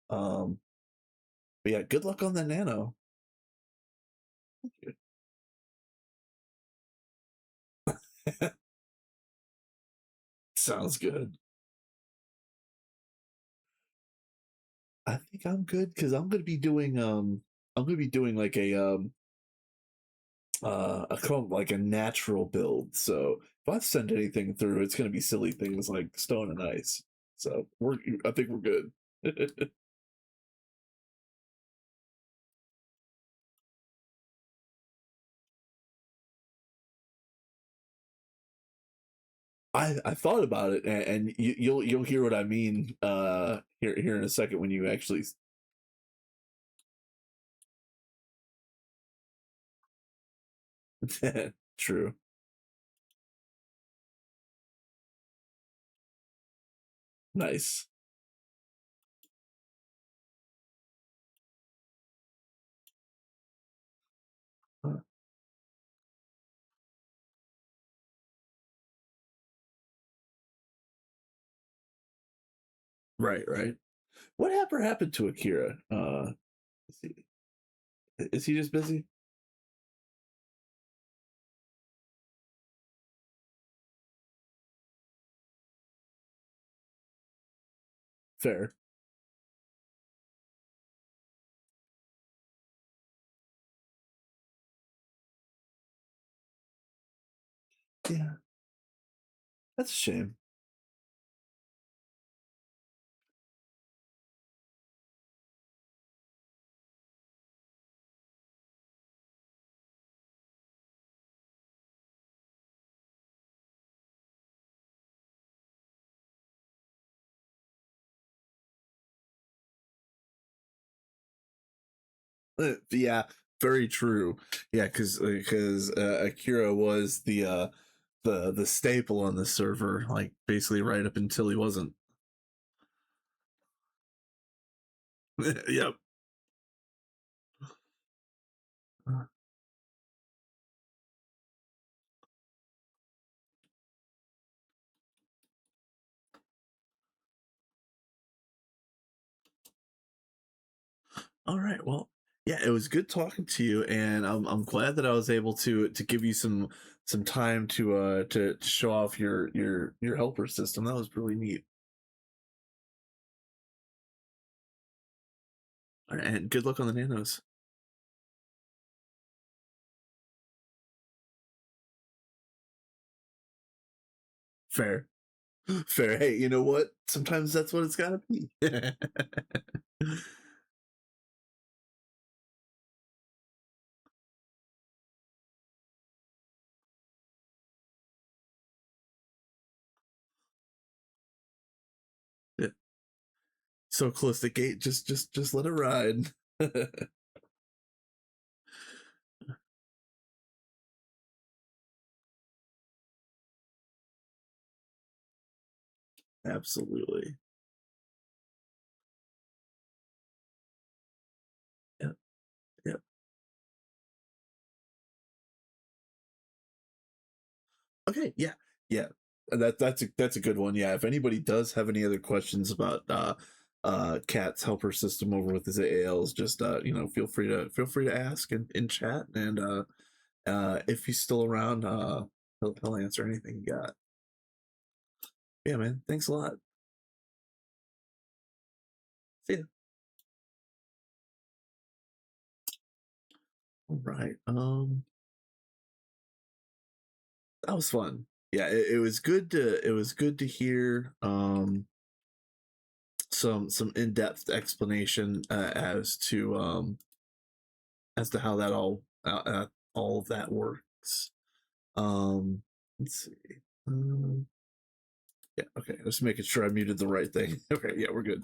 but yeah, good luck on the nano. Sounds good. I think I'm good because I'm gonna be doing like like a natural build. So if I send anything through, it's gonna be silly things like stone and ice. So I think we're good. I thought about it, and you'll hear what I mean here in a second when you actually. True. Nice. Right, right. What ever happened to Akira? Is he, is he just busy? Fair. Yeah, that's a shame. Yeah, very true. Yeah, because Akira was the staple on the server, like basically right up until he wasn't. Yep. All right. Well, yeah, it was good talking to you, and I'm glad that I was able to give you some time to show off your helper system. That was really neat. All right, and good luck on the nanos. Fair, fair. Hey, you know what? Sometimes that's what it's gotta be. Yeah, so close to gate, just let it ride. Absolutely. Yeah, yeah. Okay, yeah, yeah. That's a good one. Yeah, if anybody does have any other questions about Katt's helper system over with his AALs, just feel free to ask in chat, and if he's still around, he'll answer anything you got. Yeah, man. Thanks a lot. See ya. All right. That was fun. Yeah, it was good to hear some in-depth explanation as to how that all of that works. Let's see. Yeah, okay. Just making sure I muted the right thing. Okay, yeah, we're good.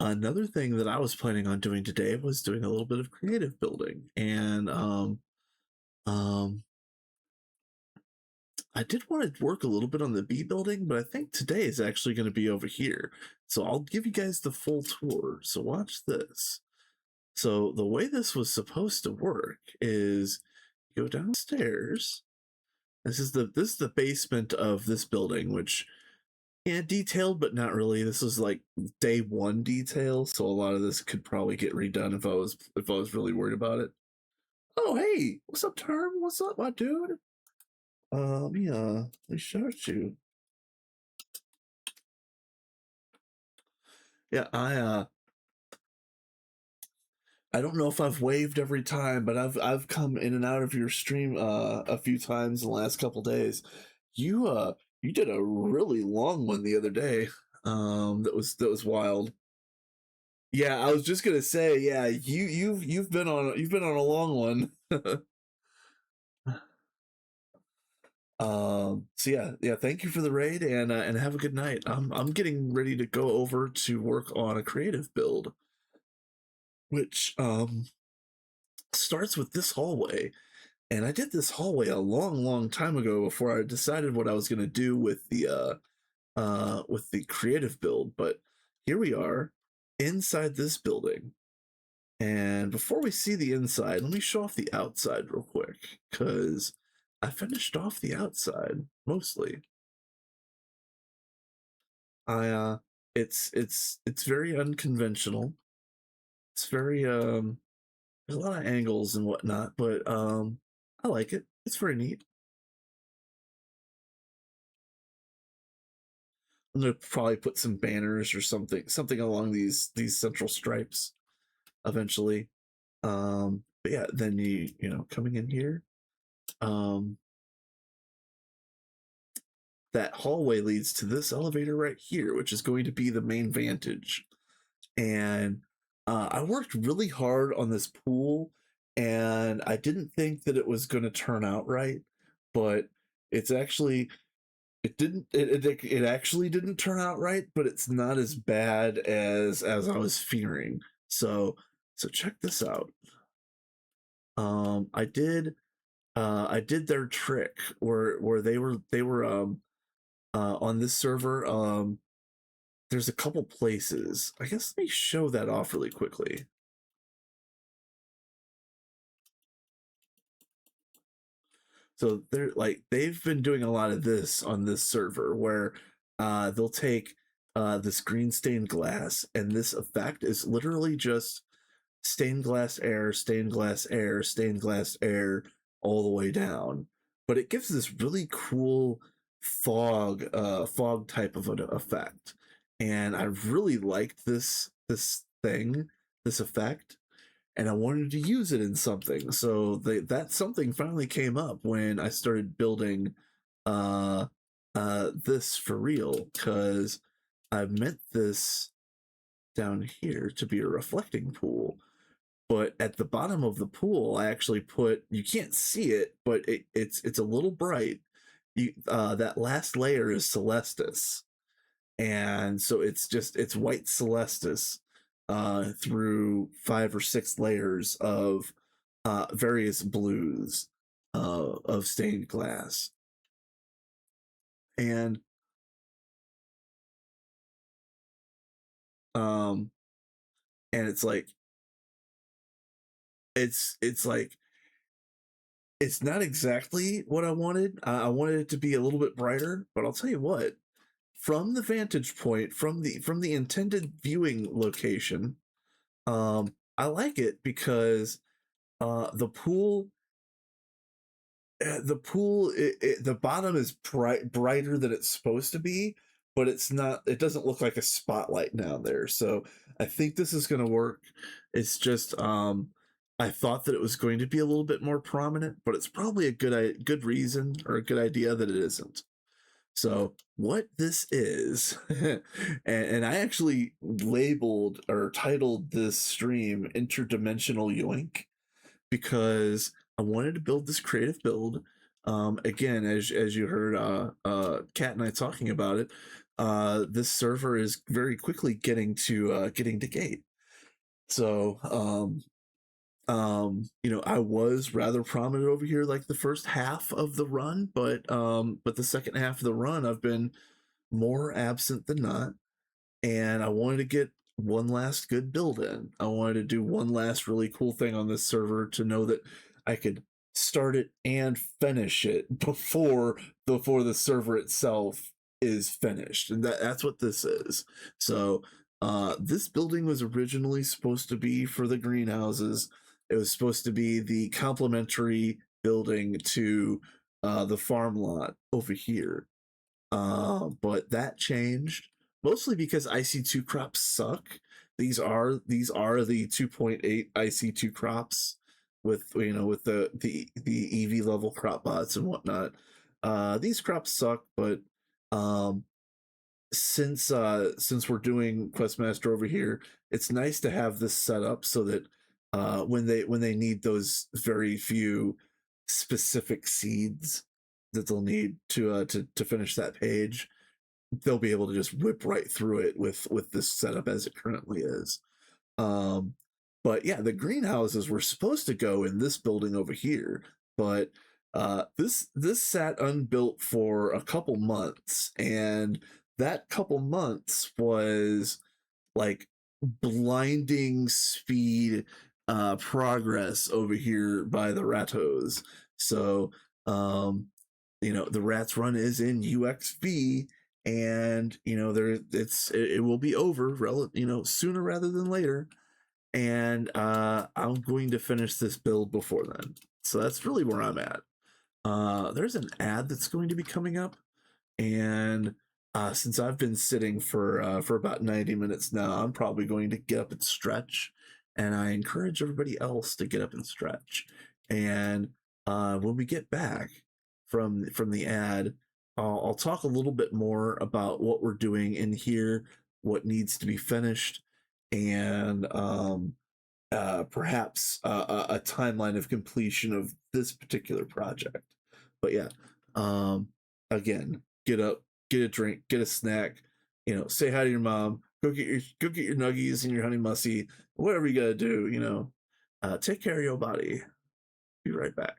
Another thing that I was planning on doing today was doing a little bit of creative building, and um, I did want to work a little bit on the bee building, but I think today is actually going to be over here. So I'll give you guys the full tour. So watch this. So the way this was supposed to work is you go downstairs. This is the basement of this building, which, yeah, detailed, but not really. This is like day one detail, so a lot of this could probably get redone if I was really worried about it. Oh, hey, what's up, Term? What's up, my dude? Let me shout you. Yeah, I don't know if I've waved every time, but I've come in and out of your stream a few times in the last couple days. You did a really long one the other day. That was wild. Yeah, I was just gonna say, yeah, you've been on a long one. So yeah, thank you for the raid, and have a good night. I'm getting ready to go over to work on a creative build, which starts with this hallway. And I did this hallway a long, long time ago before I decided what I was gonna do with the creative build. But here we are inside this building. And before we see the inside, let me show off the outside real quick, because I finished off the outside mostly. I it's very unconventional. It's very there's a lot of angles and whatnot, but I like it. It's very neat. I'm gonna probably put some banners or something along these central stripes eventually. But yeah, then coming in here, um, that hallway leads to this elevator right here, which is going to be the main vantage. And I worked really hard on this pool, and I didn't think that it was going to turn out right, but it's actually it didn't it actually didn't turn out right, but it's not as bad as I was fearing. So check this out. I did their trick where they were on this server. There's a couple places. I guess let me show that off really quickly. So they've been doing a lot of this on this server where they'll take this green stained glass, and this effect is literally just stained glass air, stained glass air, stained glass air all the way down. But it gives this really cool fog type of an effect. And I really liked this effect, and I wanted to use it in something. So that something finally came up when I started building uh this for real, because I meant this down here to be a reflecting pool. But at the bottom of the pool, I actually put, you can't see it, but it's a little bright. That last layer is Celestis, and so it's white Celestis through 5 or 6 layers of various blues of stained glass. And um and it's like it's not exactly what I wanted. I wanted it to be a little bit brighter, but I'll tell you what, from the vantage point, from the intended viewing location, I like it because the pool the bottom is brighter than it's supposed to be, but it's not, it doesn't look like a spotlight down there. So I think this is going to work. It's just I thought that it was going to be a little bit more prominent, but it's probably a good reason or a good idea that it isn't. So what this is, and I actually labeled or titled this stream Interdimensional Yoink because I wanted to build this creative build. Again, as you heard Katt and I talking about it, this server is very quickly getting to gate. So you know, I was rather prominent over here like the first half of the run, but the second half of the run I've been more absent than not, and I wanted to get one last good build in. I wanted to do one last really cool thing on this server to know that I could start it and finish it before the server itself is finished. And that's what this is. So this building was originally supposed to be for the greenhouses. It was supposed to be the complementary building to the farm lot over here, but that changed mostly because IC2 crops suck. These are the 2.8 IC2 crops with, you know, with the EV level crop bots and whatnot. These crops suck, but um, since we're doing Questmaster over here, it's nice to have this set up so that when they need those very few specific seeds that they'll need to finish that page, they'll be able to just whip right through it with this setup as it currently is. Um, but yeah, the greenhouses were supposed to go in this building over here, but this sat unbuilt for a couple months, and that couple months was like blinding speed progress over here by the Ratos. So you know, the Rats run is in UXV, and you know it will be over you know, sooner rather than later, and I'm going to finish this build before then. So that's really where I'm at. There's an ad that's going to be coming up, and since I've been sitting for about 90 minutes now, I'm probably going to get up and stretch, and I encourage everybody else to get up and stretch. And when we get back from the ad, I'll talk a little bit more about what we're doing in here, what needs to be finished, and perhaps a timeline of completion of this particular project. But yeah, um, again, get up, get a drink, get a snack, you know, say hi to your mom, go get your nuggies and your honey mussy, whatever you gotta do, you know. Take care of your body. Be right back.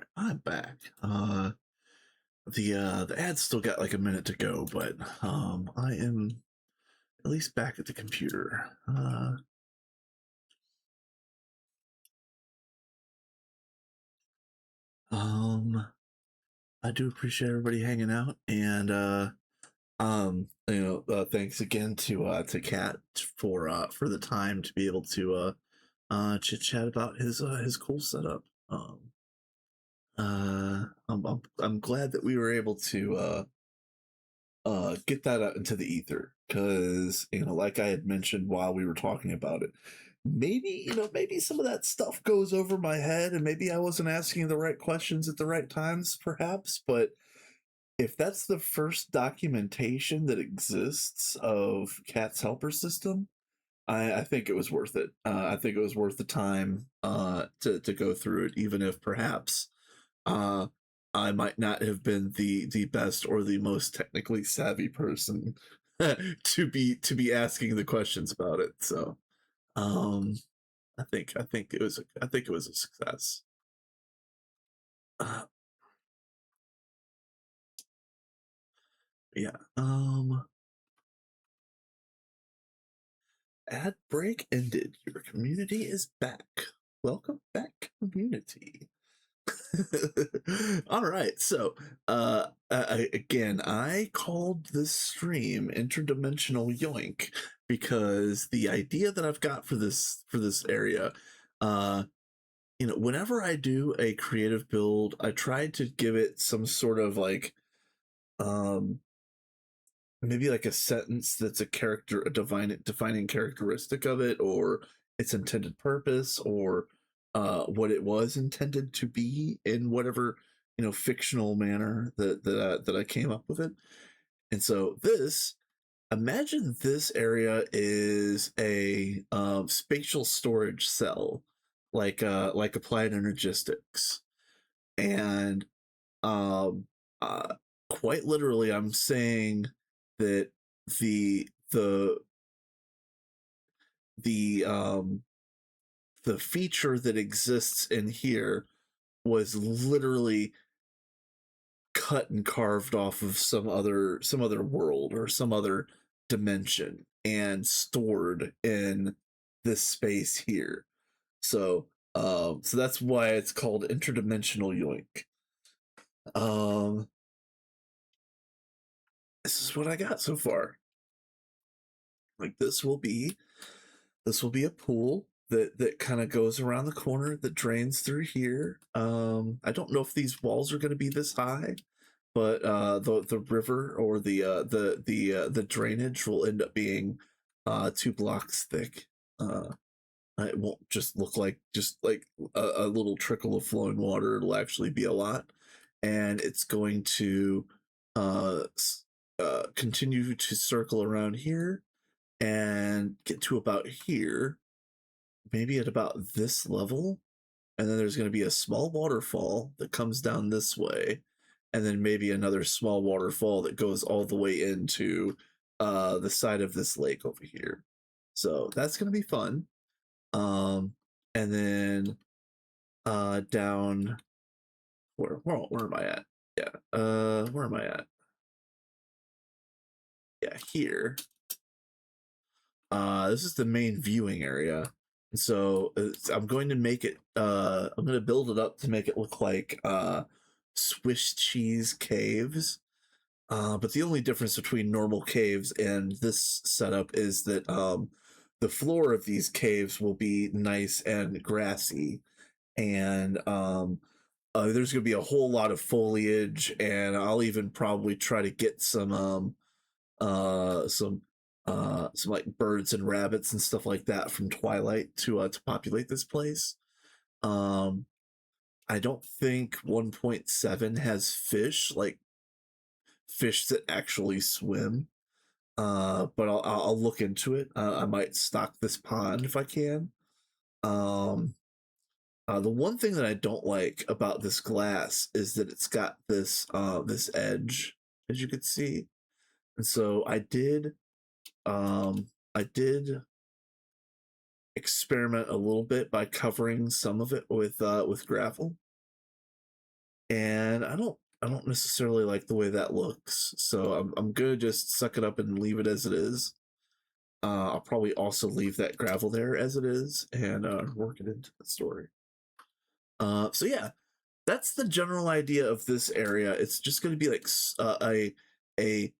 right, I'm back. The ad's still got like a minute to go, but I am at least back at the computer. I do appreciate everybody hanging out, and thanks again to Katt for the time to be able to chit chat about his cool setup. I'm glad that we were able to get that out into the ether, because like I had mentioned while we were talking about it, maybe some of that stuff goes over my head, and maybe I wasn't asking the right questions at the right times, perhaps. But if that's the first documentation that exists of Katt's helper system, I think it was worth it. I think it was worth the time to go through it, even if perhaps uh, I might not have been the best or the most technically savvy person to be asking the questions about it. So um, I think it was a success. Uh, yeah. Ad break ended. Your community is back. Welcome back, community. All right, so again, I called this stream Interdimensional Yoink because the idea that I've got for this area, uh, whenever I do a creative build, I try to give it some sort of like um maybe like a sentence that's a defining characteristic of it, or its intended purpose, or what it was intended to be in whatever fictional manner that I came up with it. And so imagine this area is a spatial storage cell, like applied energistics. And um uh quite literally, I'm saying that the the the the feature that exists in here was literally cut and carved off of some other world or some other dimension and stored in this space here. So that's why it's called interdimensional yoink. um this is what I got so far. Like, this will be a pool that kind of goes around the corner, that drains through here. I don't know if these walls are going to be this high, but the river, or the drainage, will end up being 2 blocks thick. It won't just look like a little trickle of flowing water. It'll actually be a lot, and it's going to uh, continue to circle around here and get to about here, maybe at about this level. And then there's going to be a small waterfall that comes down this way, and then maybe another small waterfall that goes all the way into the side of this lake over here. So that's going to be fun. And then down, where am I at? Yeah. Where am I at? Yeah, here. This is the main viewing area. So I'm going to make it. I'm going to build it up to make it look like Swiss cheese caves. But the only difference between normal caves and this setup is that the floor of these caves will be nice and grassy, and there's going to be a whole lot of foliage, and I'll even probably try to get uh some some like birds and rabbits and stuff like that from Twilight to populate this place. um I don't think 1.7 has fish that actually swim, but I'll look into it. I might stock this pond if I can. um the one thing that I don't like about this glass is that it's got this edge, as you can see. And so I did experiment a little bit by covering some of it with gravel. and I don't necessarily like the way that looks. So I'm gonna just suck it up and leave it as it is. I'll probably also leave that gravel there as it is and work it into the story. So yeah, that's the general idea of this area. It's just going to be like a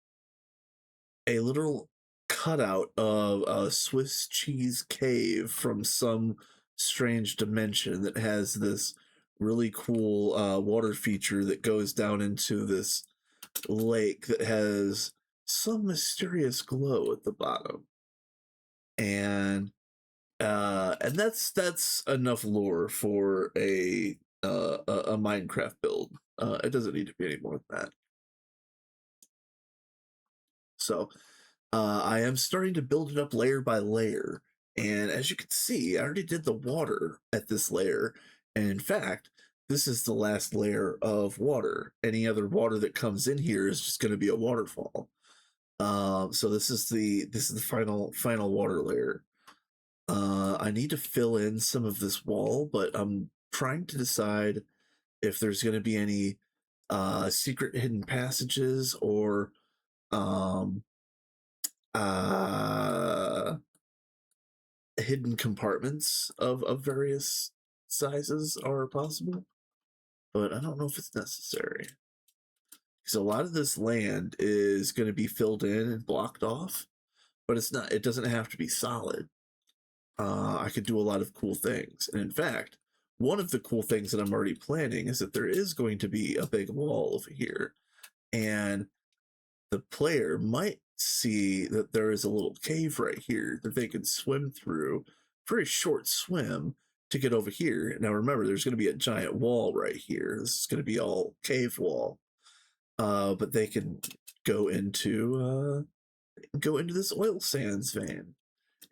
a literal cutout of a Swiss cheese cave from some strange dimension that has this really cool water feature that goes down into this lake that has some mysterious glow at the bottom. And that's enough lore for a Minecraft build. It doesn't need to be any more than that. So I am starting to build it up layer by layer, and as you can see, I already did the water at this layer, and in fact, this is the last layer of water. Any other water that comes in here is just going to be a waterfall. So this is the final water layer. I need to fill in some of this wall, but I'm trying to decide if there's going to be any secret hidden passages or um, uh, hidden compartments of various sizes are possible. But I don't know if it's necessary. Because a lot of this land is going to be filled in and blocked off, but it's not. It doesn't have to be solid. I could do a lot of cool things. And in fact, one of the cool things that I'm already planning is that there is going to be a big wall over here. And the player might see that there is a little cave right here that they can swim through. Very short swim to get over here. Now remember, there's going to be a giant wall right here. This is going to be all cave wall. But they can go into this oil sands vein.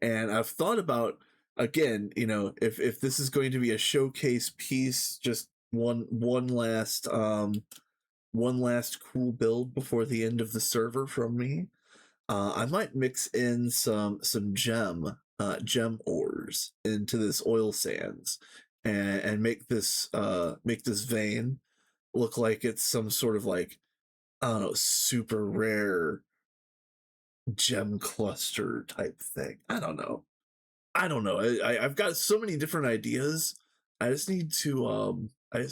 And I've thought about, again, you know, if this is going to be a showcase piece, just one last cool build before the end of the server from me. I might mix in some gem ores into this oil sands, and make this vein look like it's some sort of like, I don't know, super rare gem cluster type thing. I don't know. I've got so many different ideas. I just need to I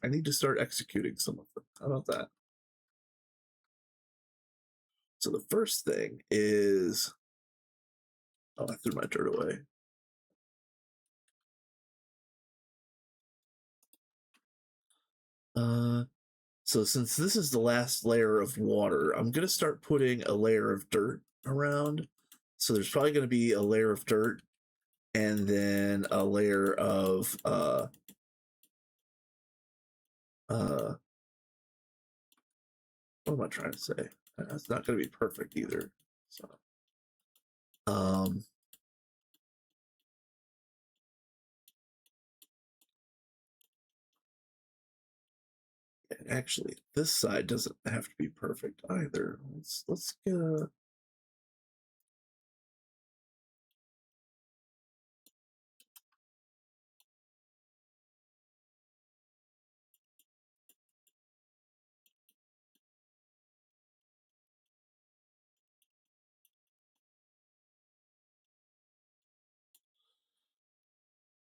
need to start executing some of them. How about that? So the first thing is, oh, I threw my dirt away. So since this is the last layer of water, I'm gonna start putting a layer of dirt around. So there's probably gonna be a layer of dirt and then a layer of what am I trying to say? That's not gonna be perfect either. So um actually, this side doesn't have to be perfect either. Let's get a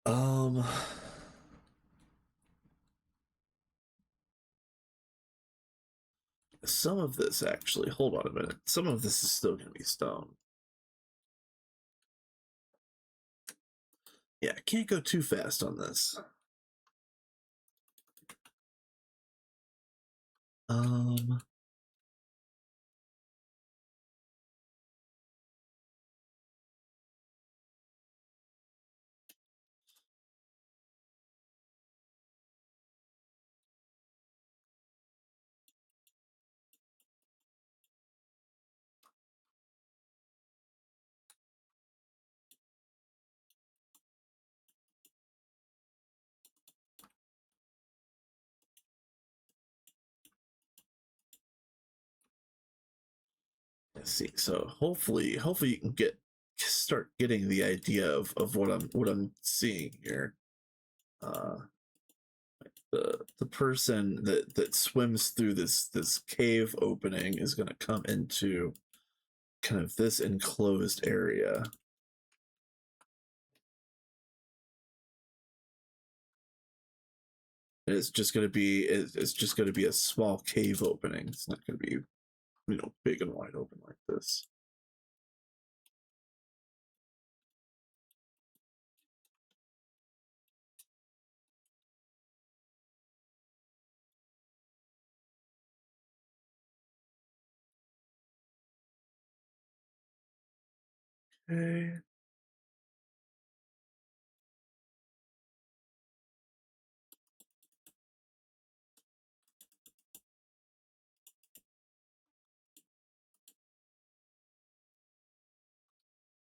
um some of this actually, hold on a minute. Some of this is still gonna be stone. Yeah, can't go too fast on this. Um let's see. So hopefully you can start getting the idea of what I'm seeing here. the person that swims through this cave opening is going to come into kind of this enclosed area. And it's just going to be a small cave opening. It's not going to be, you know, big and wide open like this. Okay.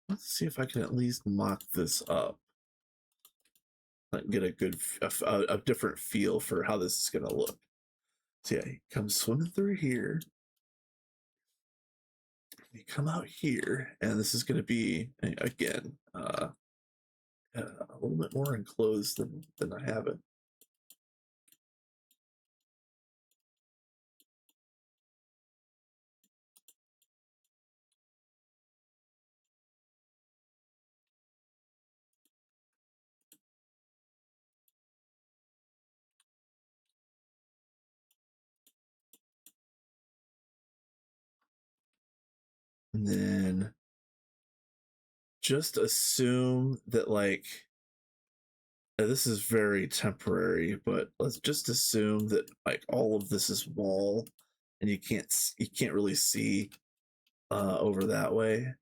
Let's see if I can at least mock this up. Like get a good, a different feel for how this is going to look. So yeah, you come swimming through here. You come out here, and this is going to be, again, a little bit more enclosed than I have it. And then just assume that, like, this is very temporary, but let's just assume that like all of this is wall, and you can't really see over that way,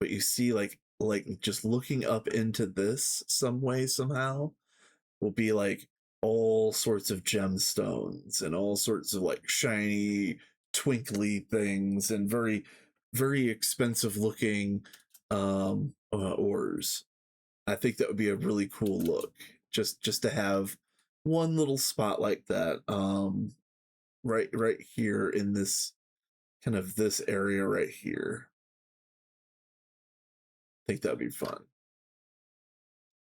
but you see like just looking up into this some way somehow will be like all sorts of gemstones and all sorts of like shiny twinkly things and very very expensive looking ores. I think that would be a really cool look, just to have one little spot like that, right here in this kind of this area right here. I think that would be fun.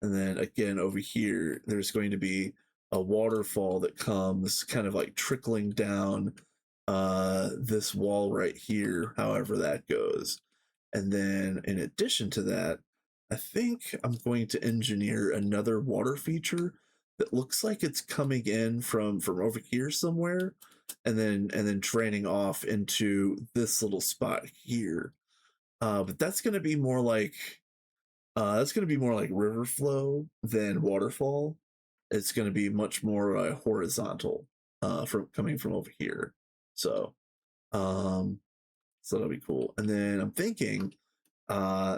And then again over here, there's going to be a waterfall that comes kind of like trickling down this wall right here, however that goes. And then in addition to that, I think I'm going to engineer another water feature that looks like it's coming in from over here somewhere, and then draining off into this little spot here. But that's going to be more like river flow than waterfall. It's going to be much more horizontal from coming from over here. So um, so that'll be cool. And then I'm thinking,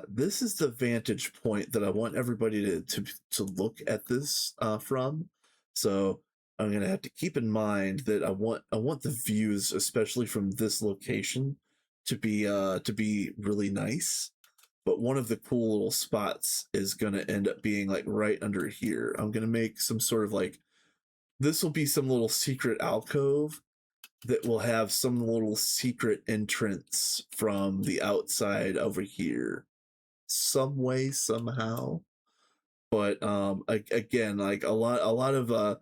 this is the vantage point that I want everybody to look at this from. So I'm gonna have to keep in mind that I want the views, especially from this location, to be really nice. But one of the cool little spots is gonna end up being like right under here. I'm gonna make some sort of like, this will be some little secret alcove that will have some little secret entrance from the outside over here, some way somehow. But again, like a lot of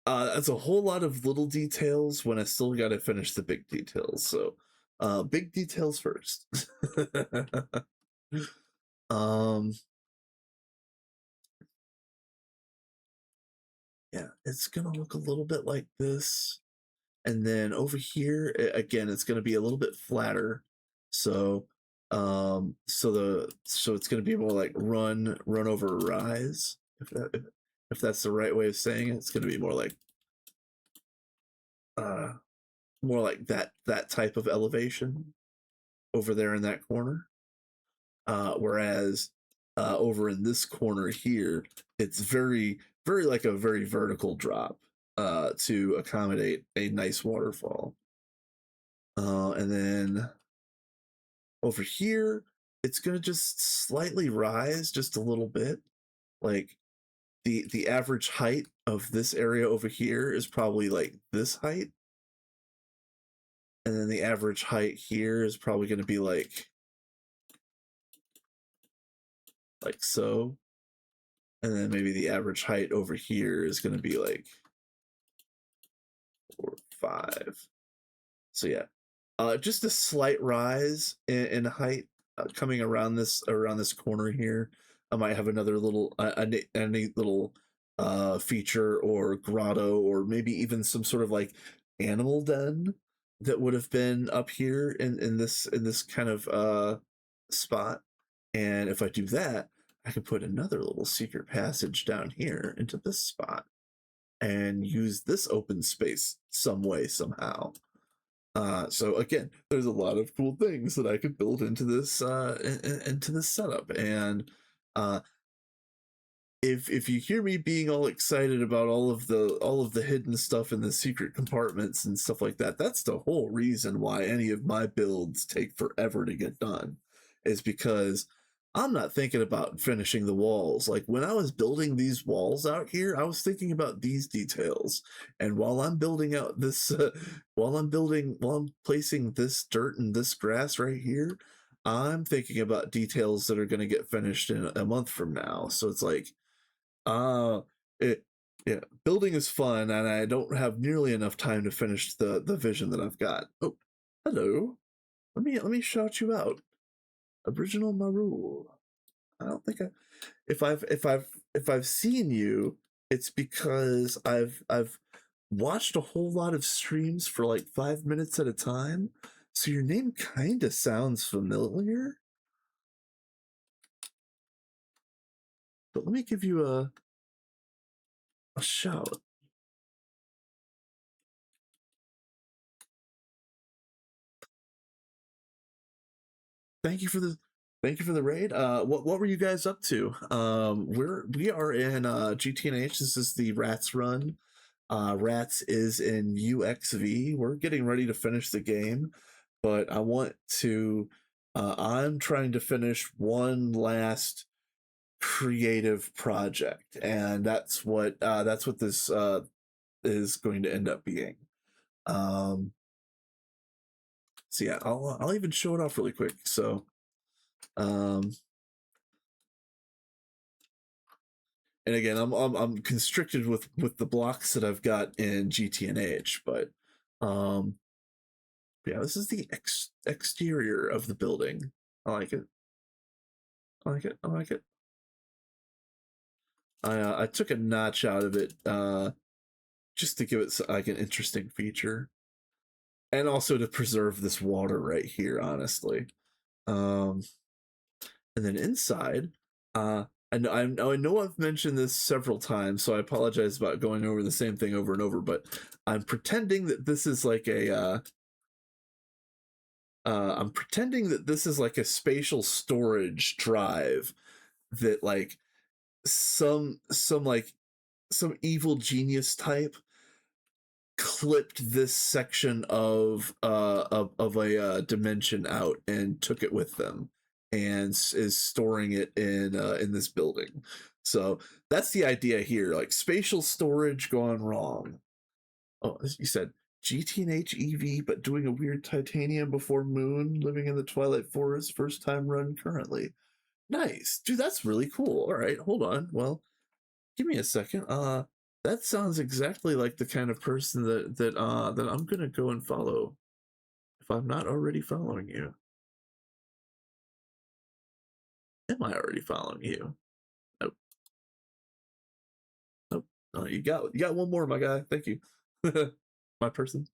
that's a whole lot of little details when I still got to finish the big details. So big details first. um yeah, it's gonna look a little bit like this. And then over here again, it's going to be a little bit flatter. So so it's going to be more like run over rise, if that's the right way of saying it. It's going to be uh more like that type of elevation over there in that corner. Whereas over in this corner here, it's very like a very vertical drop to accommodate a nice waterfall. And then over here, it's gonna just slightly rise just a little bit. Like the average height of this area over here is probably like this height, and then the average height here is probably gonna be like so. And then maybe the average height over here is going to be like 4, 5. So yeah, just a slight rise in height coming around this corner here. I might have another little a neat little feature or grotto, or maybe even some sort of like animal den that would have been up here in this kind of spot. And if I do that, I can put another little secret passage down here into this spot and use this open space some way somehow. So again, there's a lot of cool things that I could build into this setup. And uh, if you hear me being all excited about all of the hidden stuff in the secret compartments and stuff like that, that's the whole reason why any of my builds take forever to get done, is because I'm not thinking about finishing the walls. Like when I was building these walls out here, I was thinking about these details. And while I'm building out this while I'm placing this dirt and this grass right here, I'm thinking about details that are going to get finished in a month from now. So it's like, uh, it, yeah, building is fun, and I don't have nearly enough time to finish the vision that I've got. Oh, hello. Let me shout you out. Original Maru. I don't think if I've seen you, it's because I've watched a whole lot of streams for like 5 minutes at a time. So your name kind of sounds familiar. But let me give you a shout. Thank you for the raid. What were you guys up to? We are in GTNH. This is the Rats run. Rats is in UXV. We're getting ready to finish the game, but I want to. I'm trying to finish one last creative project, and that's what this is going to end up being. So yeah, I'll even show it off really quick. So, and again, I'm constricted with the blocks that I've got in GTNH, but yeah, this is the exterior of the building. I like it. I like it. I like it. I took a notch out of it just to give it like an interesting feature, and also to preserve this water right here. Honestly, um, and then inside, I know I've mentioned this several times, so I apologize about going over the same thing over and over. But I'm pretending that this is like a spatial storage drive that like some evil genius type clipped this section of a dimension out and took it with them, and is storing it in this building. So that's the idea here, like spatial storage gone wrong. Oh, you said GTNH EV, but doing a weird titanium before moon, living in the Twilight Forest, first time run currently. Nice, dude. That's really cool. All right, hold on. Well, give me a second. That sounds exactly like the kind of person that I'm gonna go and follow, if I'm not already following you. Am I already following you? Nope. Nope. Oh, you got one more, my guy. Thank you. My person.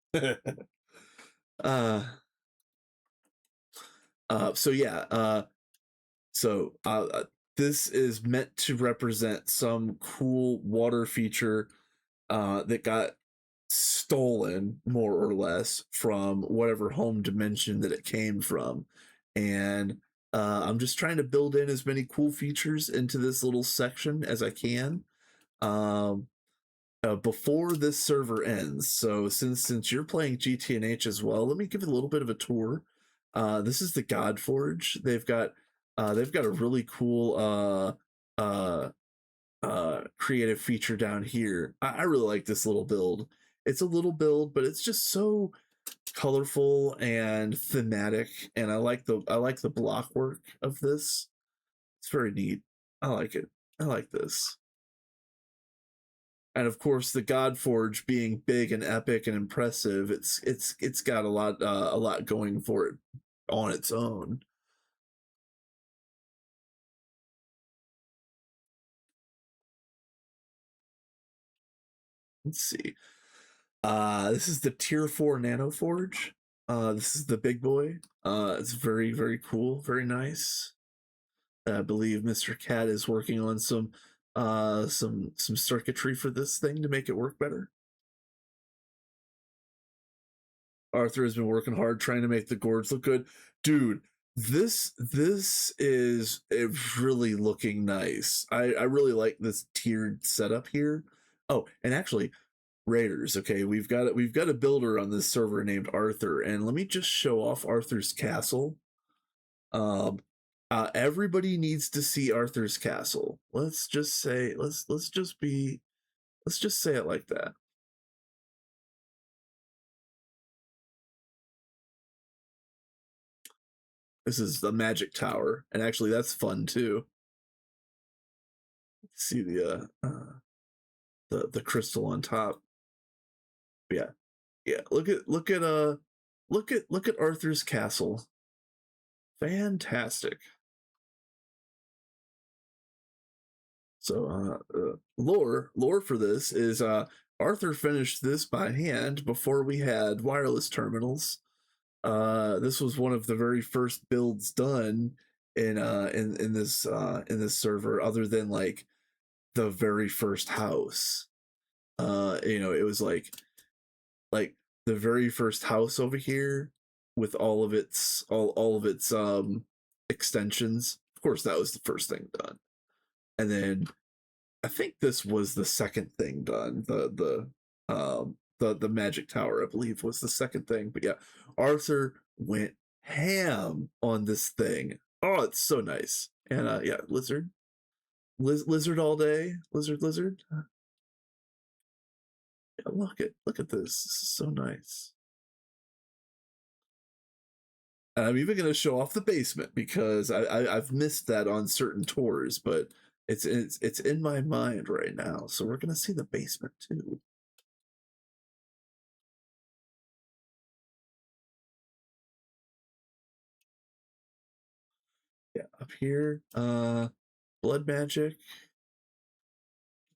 uh so yeah, so this is meant to represent some cool water feature that got stolen, more or less, from whatever home dimension that it came from. And I'm just trying to build in as many cool features into this little section as I can um, before this server ends. So since you're playing GTNH as well, let me give you a little bit of a tour. This is the God Forge. They've got a really cool creative feature down here. I really like this little build. It's a little build, but it's just so colorful and thematic, and I like the block work of this. It's very neat. I like it. I like this. And of course, the Godforge being big and epic and impressive, it's got a lot going for it on its own. Let's see. This is the Tier 4 Nano Forge. This is the big boy. It's very, very cool, very nice. I believe Mr. Katt is working on some circuitry for this thing to make it work better. Arthur has been working hard trying to make the gourds look good. Dude, this is really looking nice. I really like this tiered setup here. Oh, and actually, Raiders. Okay, we've got a builder on this server named Arthur, and let me just show off Arthur's castle. Um, everybody needs to see Arthur's castle. Let's just say let's just say it like that. This is the magic tower, and actually that's fun too. See the crystal on top. Yeah, yeah. Look at Arthur's castle. Fantastic. So lore for this is Arthur finished this by hand before we had wireless terminals. This was one of the very first builds done in this server, other than like the very first house. You know, it was like the very first house over here with all of its extensions. Of course, that was the first thing done, and then I think this was the second thing done. The magic tower, I believe, was the second thing. But yeah, Arthur went ham on this thing. Oh, it's so nice. And yeah, lizard all day, lizard. Yeah, look at this. This is so nice. And I'm even going to show off the basement because I've missed that on certain tours, but it's in my mind right now. So we're going to see the basement too. Yeah, up here, blood magic,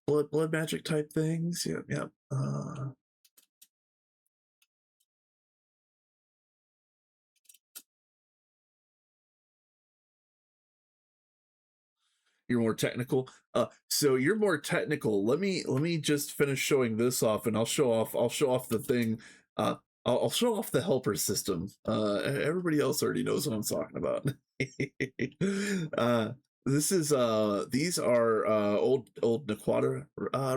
blood magic type things. Yeah, yeah. You're more technical. So you're more technical. Let me just finish showing this off, and I'll show off the thing. I'll show off the helper system. Everybody else already knows what I'm talking about. This is these are old Naquata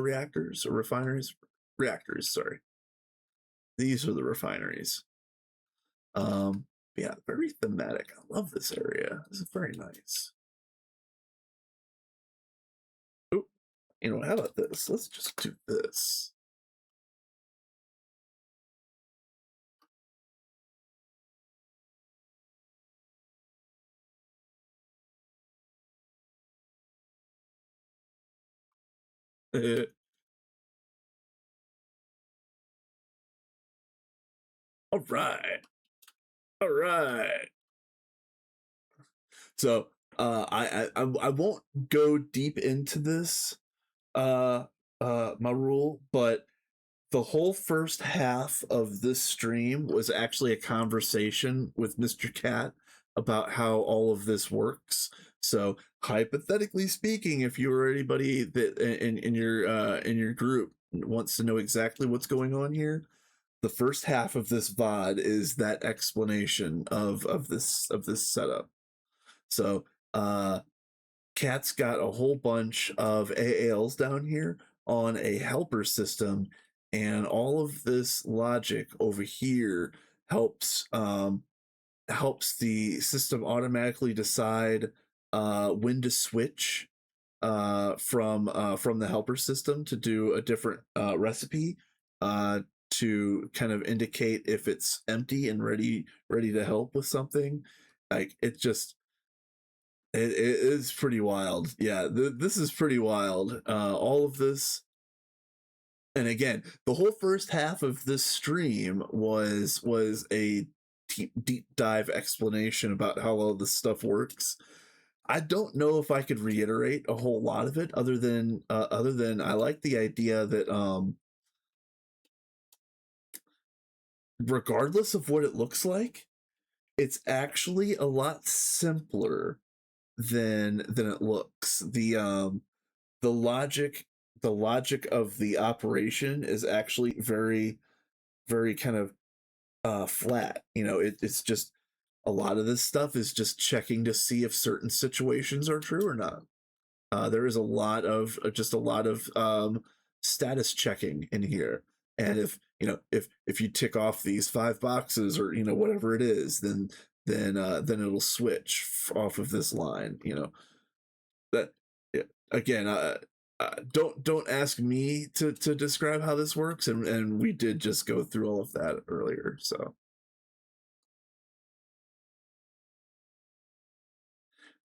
reactors or refineries. Reactors, sorry. These are the refineries. Yeah, very thematic. I love this area. This is very nice. Oh, you know, how about this? Let's just do this. All right. All right. So I won't go deep into this my rule, but the whole first half of this stream was actually a conversation with Mr. Katt about how all of this works. So hypothetically speaking, if you or anybody that in your group wants to know exactly what's going on here, the first half of this VOD is that explanation of this setup. So Katt's got a whole bunch of AALs down here on a helper system, and all of this logic over here helps helps the system automatically decide when to switch from the helper system to do a different recipe to kind of indicate if it's empty and ready to help with something. Like it just It is pretty wild. Yeah, this is pretty wild. All of this, and again, the whole first half of this stream was a deep dive explanation about how all this stuff works. I don't know if I could reiterate a whole lot of it, other than I like the idea that regardless of what it looks like, it's actually a lot simpler than it looks. The logic the logic of the operation is actually very kind of flat. You know, it's just a lot of this stuff is just checking to see if certain situations are true or not. There is a lot of just a lot of status checking in here, and if you know if you tick off these 5 boxes or you know whatever it is, then it'll switch off of this line. You know that, yeah, again. Don't ask me to describe how this works, and we did just go through all of that earlier. So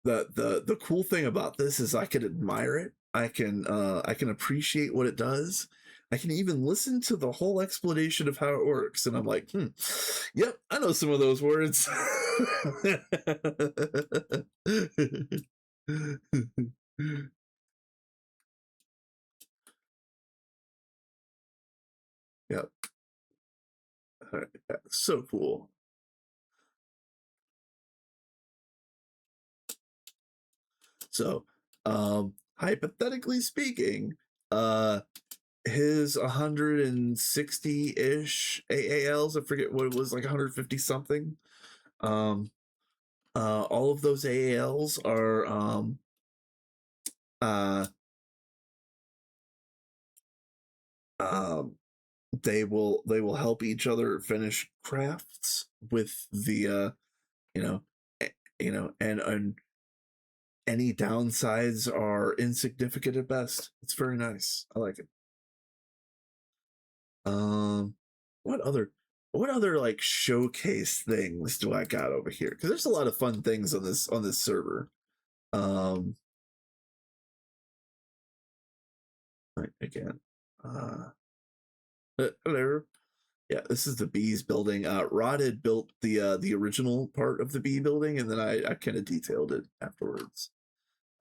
the cool thing about this is I can admire it. I can appreciate what it does. I can even listen to the whole explanation of how it works, and I'm like, yep, I know some of those words. Yep. Yeah, so cool. So, hypothetically speaking, his 160-ish AALs, I forget what it was, like 150 something. Um, all of those AALs are uh, um, they will help each other finish crafts with the you know you know and any downsides are insignificant at best. It's very nice. I like it. Um, what other like showcase things do I got over here? Because there's a lot of fun things on this server. Um, right, again, uh, hello. Yeah, this is the bees building. Rod had built the original part of the bee building, and then I kind of detailed it afterwards.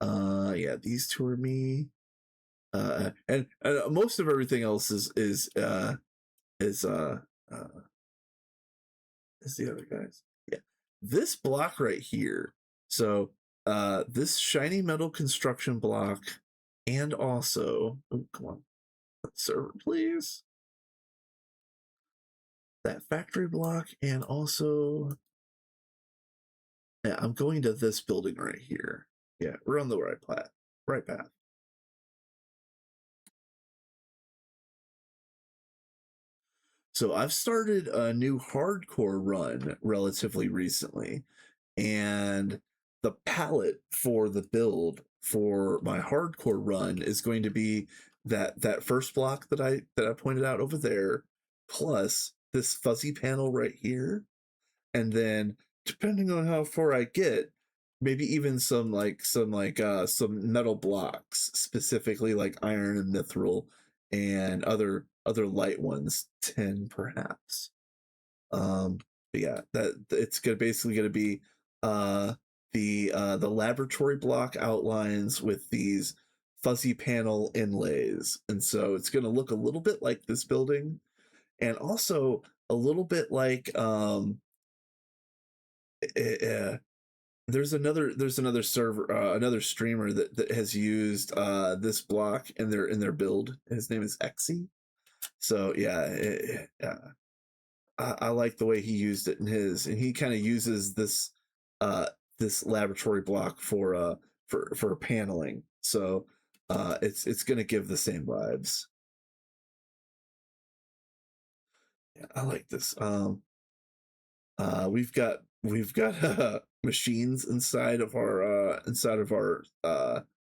Yeah, these two are me. And most of everything else is uh is the other guys. Yeah, this block right here. So this shiny metal construction block, and also, oh come on, server please. That factory block, and also, yeah, I'm going to this building right here. Yeah, we're on the right path. So I've started a new hardcore run relatively recently, and the palette for the build for my hardcore run is going to be that first block that I pointed out over there, plus this fuzzy panel right here, and then depending on how far I get, maybe even some metal blocks, specifically like iron and mithril and other light ones, tin perhaps. um but yeah, that it's gonna basically gonna be uh the laboratory block outlines with these fuzzy panel inlays, and so it's gonna look a little bit like this building, and also a little bit like uh, there's another server, another streamer that has used this block in their build. His name is Exy. So yeah, I like the way he used it in his, and he kind of uses uh this laboratory block for paneling. So it's gonna give the same vibes. Yeah, I like this. We've got machines inside of our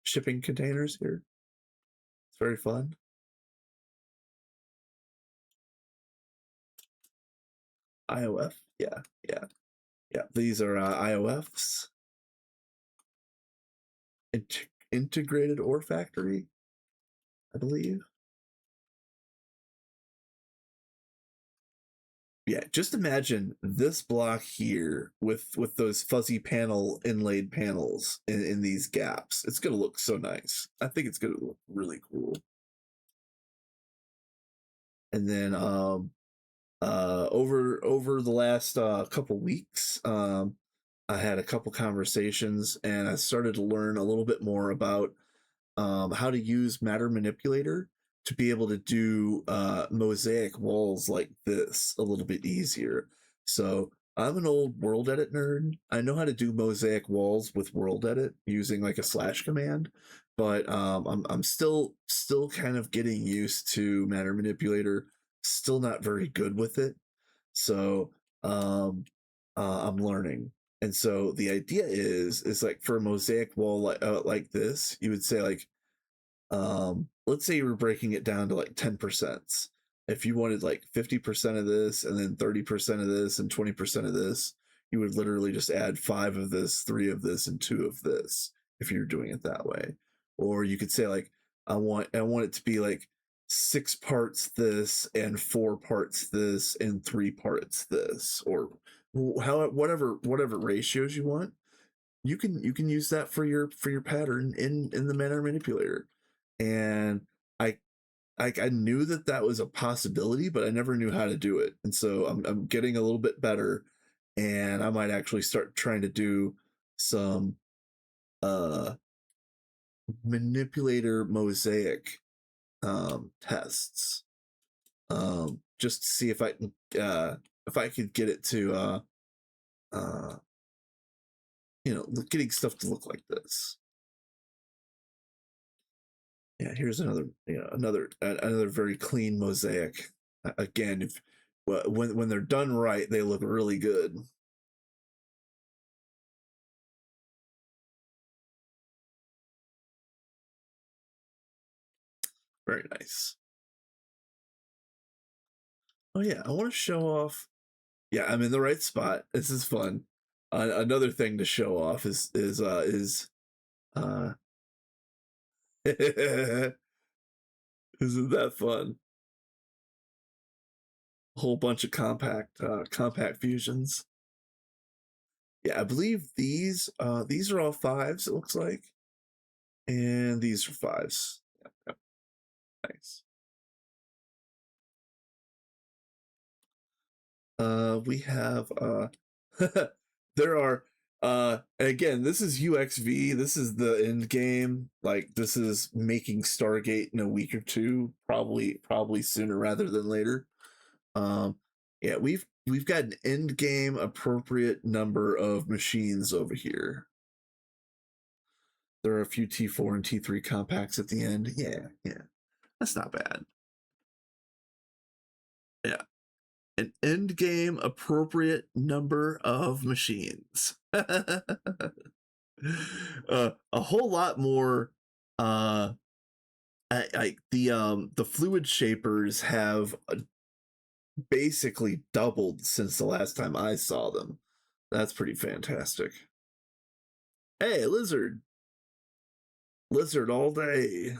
shipping containers here. It's very fun. IOF, yeah, yeah, yeah. These are IOFs. integrated ore factory, I believe. Yeah, just imagine this block here with those fuzzy panel inlaid panels in these gaps. It's gonna look so nice. I think it's gonna look really cool. And then over the last couple weeks, I had a couple conversations and I started to learn a little bit more about how to use Matter Manipulator to be able to do mosaic walls like this a little bit easier. So I'm an old World Edit nerd. I know how to do mosaic walls with World Edit using like a slash command, but I'm still kind of getting used to Matter Manipulator. Still not very good with it, so I'm learning. And so the idea is like for a mosaic wall like this, you would say like let's say you were breaking it down to like 10%. If you wanted like 50% of this and then 30% of this and 20% of this, you would literally just add 5 of this, 3 of this, and 2 of this if you're doing it that way. Or you could say like I want it to be like 6 parts this and 4 parts this and 3 parts this, or whatever ratios you want. You can use that for your pattern in the Matter Manipulator. And I I knew that was a possibility, but I never knew how to do it. And so I'm getting a little bit better, and I might actually start trying to do some uh manipulator mosaic tests, just to see if I could get it to uh getting stuff to look like this. Yeah, here's another very clean mosaic. Again, if when they're done right, they look really good. Very nice. Oh yeah, I want to show off. Yeah, I'm in the right spot. This is fun. Another thing to show off uh isn't that fun? A whole bunch of compact fusions. Yeah, I believe these are all 5s, it looks like. And these are 5s. Yep. Nice. We have there are again, this is UXV. This is the end game. Like, this is making Stargate in a week or two, probably sooner rather than later. Yeah, we've got an end game appropriate number of machines over here. There are a few T4 and T3 compacts at the end. Yeah, that's not bad. Yeah, an end game appropriate number of machines. A whole lot more. The fluid shapers have basically doubled since the last time I saw them. That's pretty fantastic. Hey, lizard all day.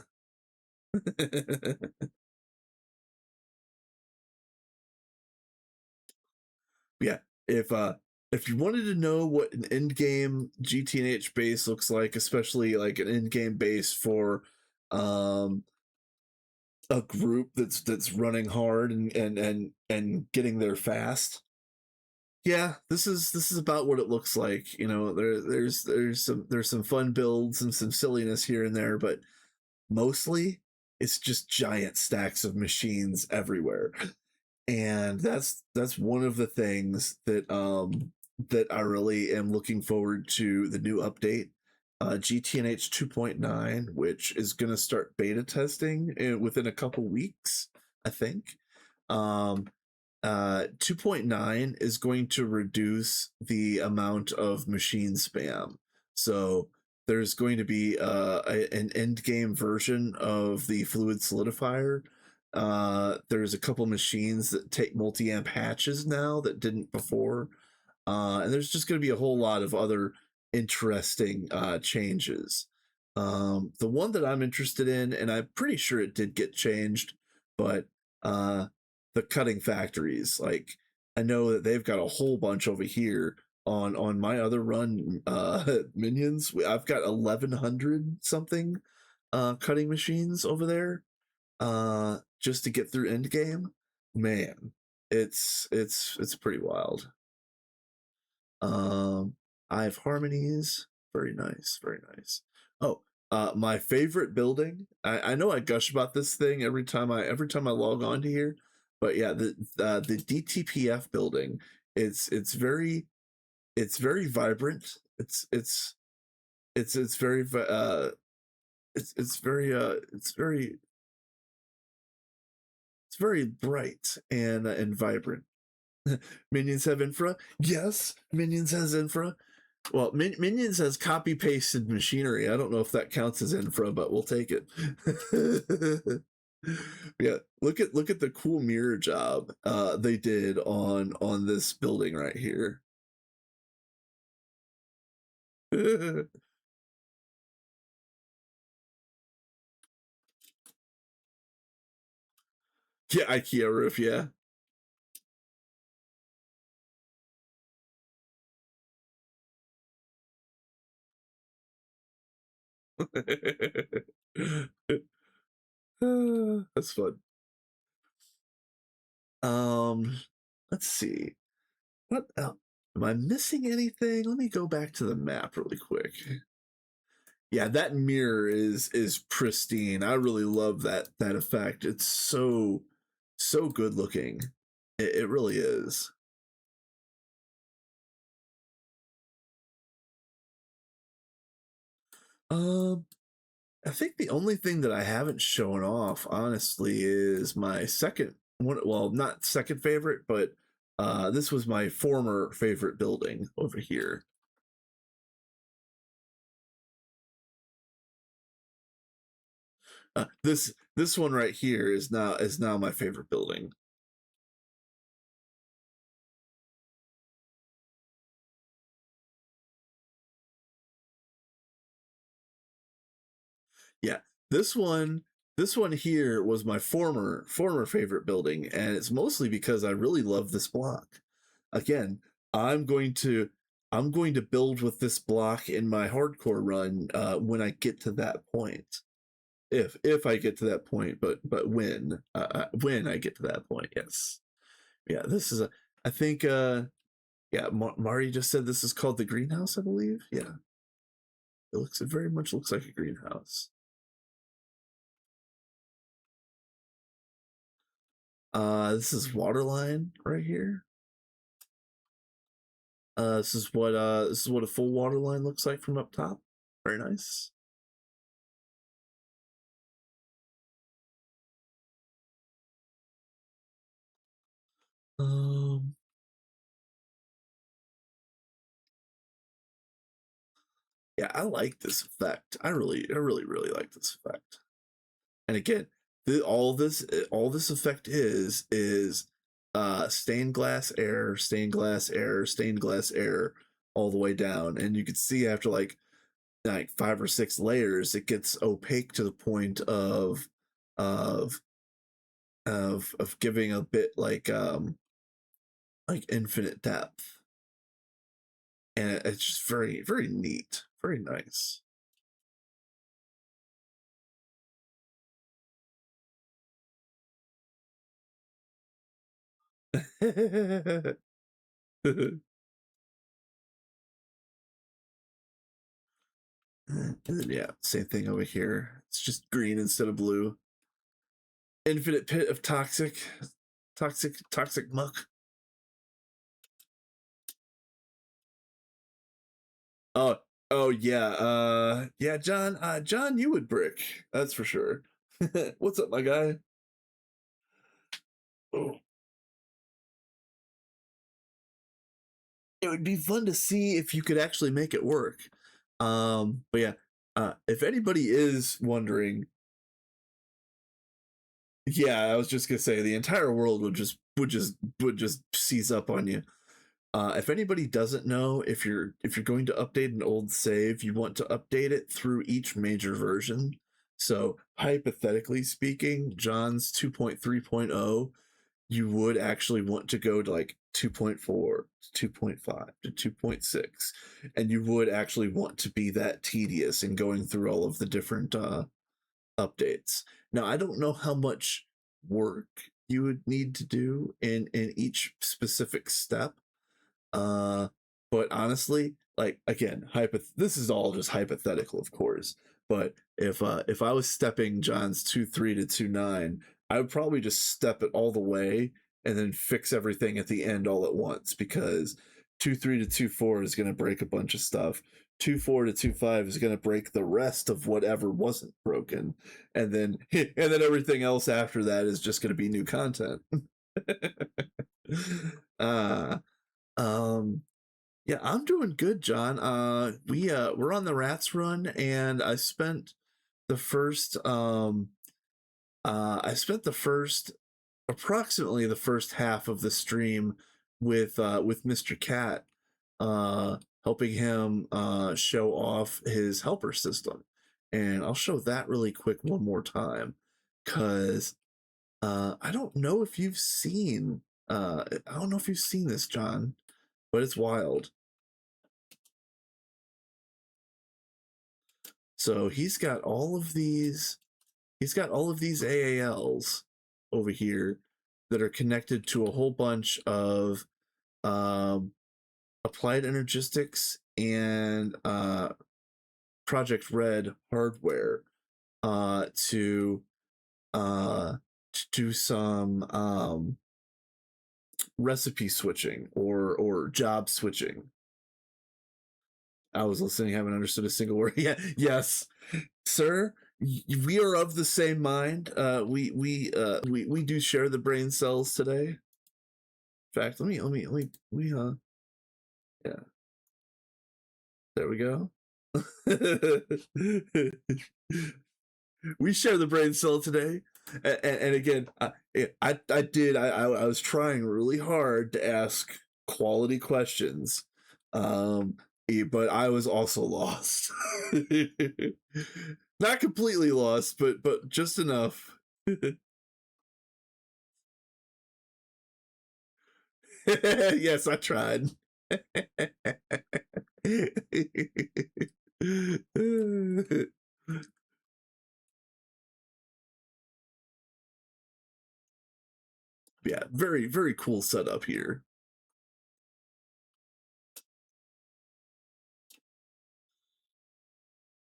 Yeah, if you wanted to know what an end game GTNH base looks like, especially like an end game base for a group that's running hard and getting there fast, yeah, this is about what it looks like. There's some fun builds and some silliness here and there, but mostly it's just giant stacks of machines everywhere. And that's one of the things that I really am looking forward to, the new update, GTNH 2.9, which is going to start beta testing within a couple weeks, I think. 2.9 is going to reduce the amount of machine spam. So there's going to be an end game version of the fluid solidifier. There's a couple machines that take multi-amp hatches now that didn't before. And there's just going to be a whole lot of other interesting changes. The one that I'm interested in, and I'm pretty sure it did get changed, but uh, the cutting factories. Like I know that they've got a whole bunch over here on my other run. Minions. I've got 1,100 something cutting machines over there. Just to get through end game. Man, it's pretty wild. Um, I have harmonies. Very nice, very nice. Oh, my favorite building. I know I gush about this thing every time I log on to here, but yeah, the DTPF building. It's very vibrant. It's very it's very bright and vibrant. Minions have infra. Yes, Minions has infra. Well, Minions has copy pasted machinery. I don't know if that counts as infra, but we'll take it. Yeah, look at the cool mirror job they did on this building right here. Yeah, IKEA roof. Yeah. That's fun. Um, let's see. What else? Am I missing anything? Let me go back to the map really quick. Yeah, that mirror is pristine. I really love that effect. It's so good looking. It really is. Um, I think the only thing that I haven't shown off, honestly, is my second one. Well, not second favorite, but this was my former favorite building over here. This one right here is now my favorite building. Yeah, this one this one here was my former favorite building, and it's mostly because I really love this block. Again, I'm going to I'm going to build with this block in my hardcore run when I get to that point. If I get to that point, but when I get to that point, yes. Yeah, this is a I think yeah, Mari just said this is called the greenhouse, I believe. Yeah, it very much looks like a greenhouse. This is waterline right here. This is what a full waterline looks like from up top. Very nice. Um, yeah, I like this effect. I really like this effect. And again, all this effect is stained glass air, stained glass air, stained glass air, all the way down, and you can see after like 5 or 6 layers, it gets opaque to the point of of giving a bit like infinite depth, and it's just very neat, very nice. And then, yeah, same thing over here. It's just green instead of blue. Infinite pit of toxic muck. Oh, oh yeah, yeah, John, John, you would brick. That's for sure. What's up, my guy? Oh, it would be fun to see if you could actually make it work. But yeah, if anybody is wondering, yeah, I was just gonna say the entire world would just seize up on you. If anybody doesn't know, if you're going to update an old save, you want to update it through each major version. So hypothetically speaking, John's 2.3.0, you would actually want to go to like 2.4 to 2.5 to 2.6, and you would actually want to be that tedious in going through all of the different updates. Now, I don't know how much work you would need to do in each specific step, uh, but honestly, like again, this is all just hypothetical, of course. But if I was stepping John's 2.3 to 2.9, I would probably just step it all the way and then fix everything at the end all at once, because 2.3 to 2.4 is going to break a bunch of stuff. 2.4 to 2.5 is going to break the rest of whatever wasn't broken, and then everything else after that is just going to be new content. uh yeah, I'm doing good, John. We're on the Rats run, and I spent the first approximately the first half of the stream with Mr. Katt, helping him show off his helper system. And I'll show that really quick one more time, cuz I don't know if you've seen I don't know if you've seen this, John, but it's wild. So he's got all of these AALs over here that are connected to a whole bunch of um, applied energistics and Project Red hardware to do some recipe switching or job switching. I was listening, haven't understood a single word. Yeah, yes, sir. We are of the same mind. We do share the brain cells today. In fact, let me yeah. There we go. We share the brain cell today, and again, I was trying really hard to ask quality questions, but I was also lost. Not completely lost, but just enough. Yes, I tried. Yeah, very, very cool setup here.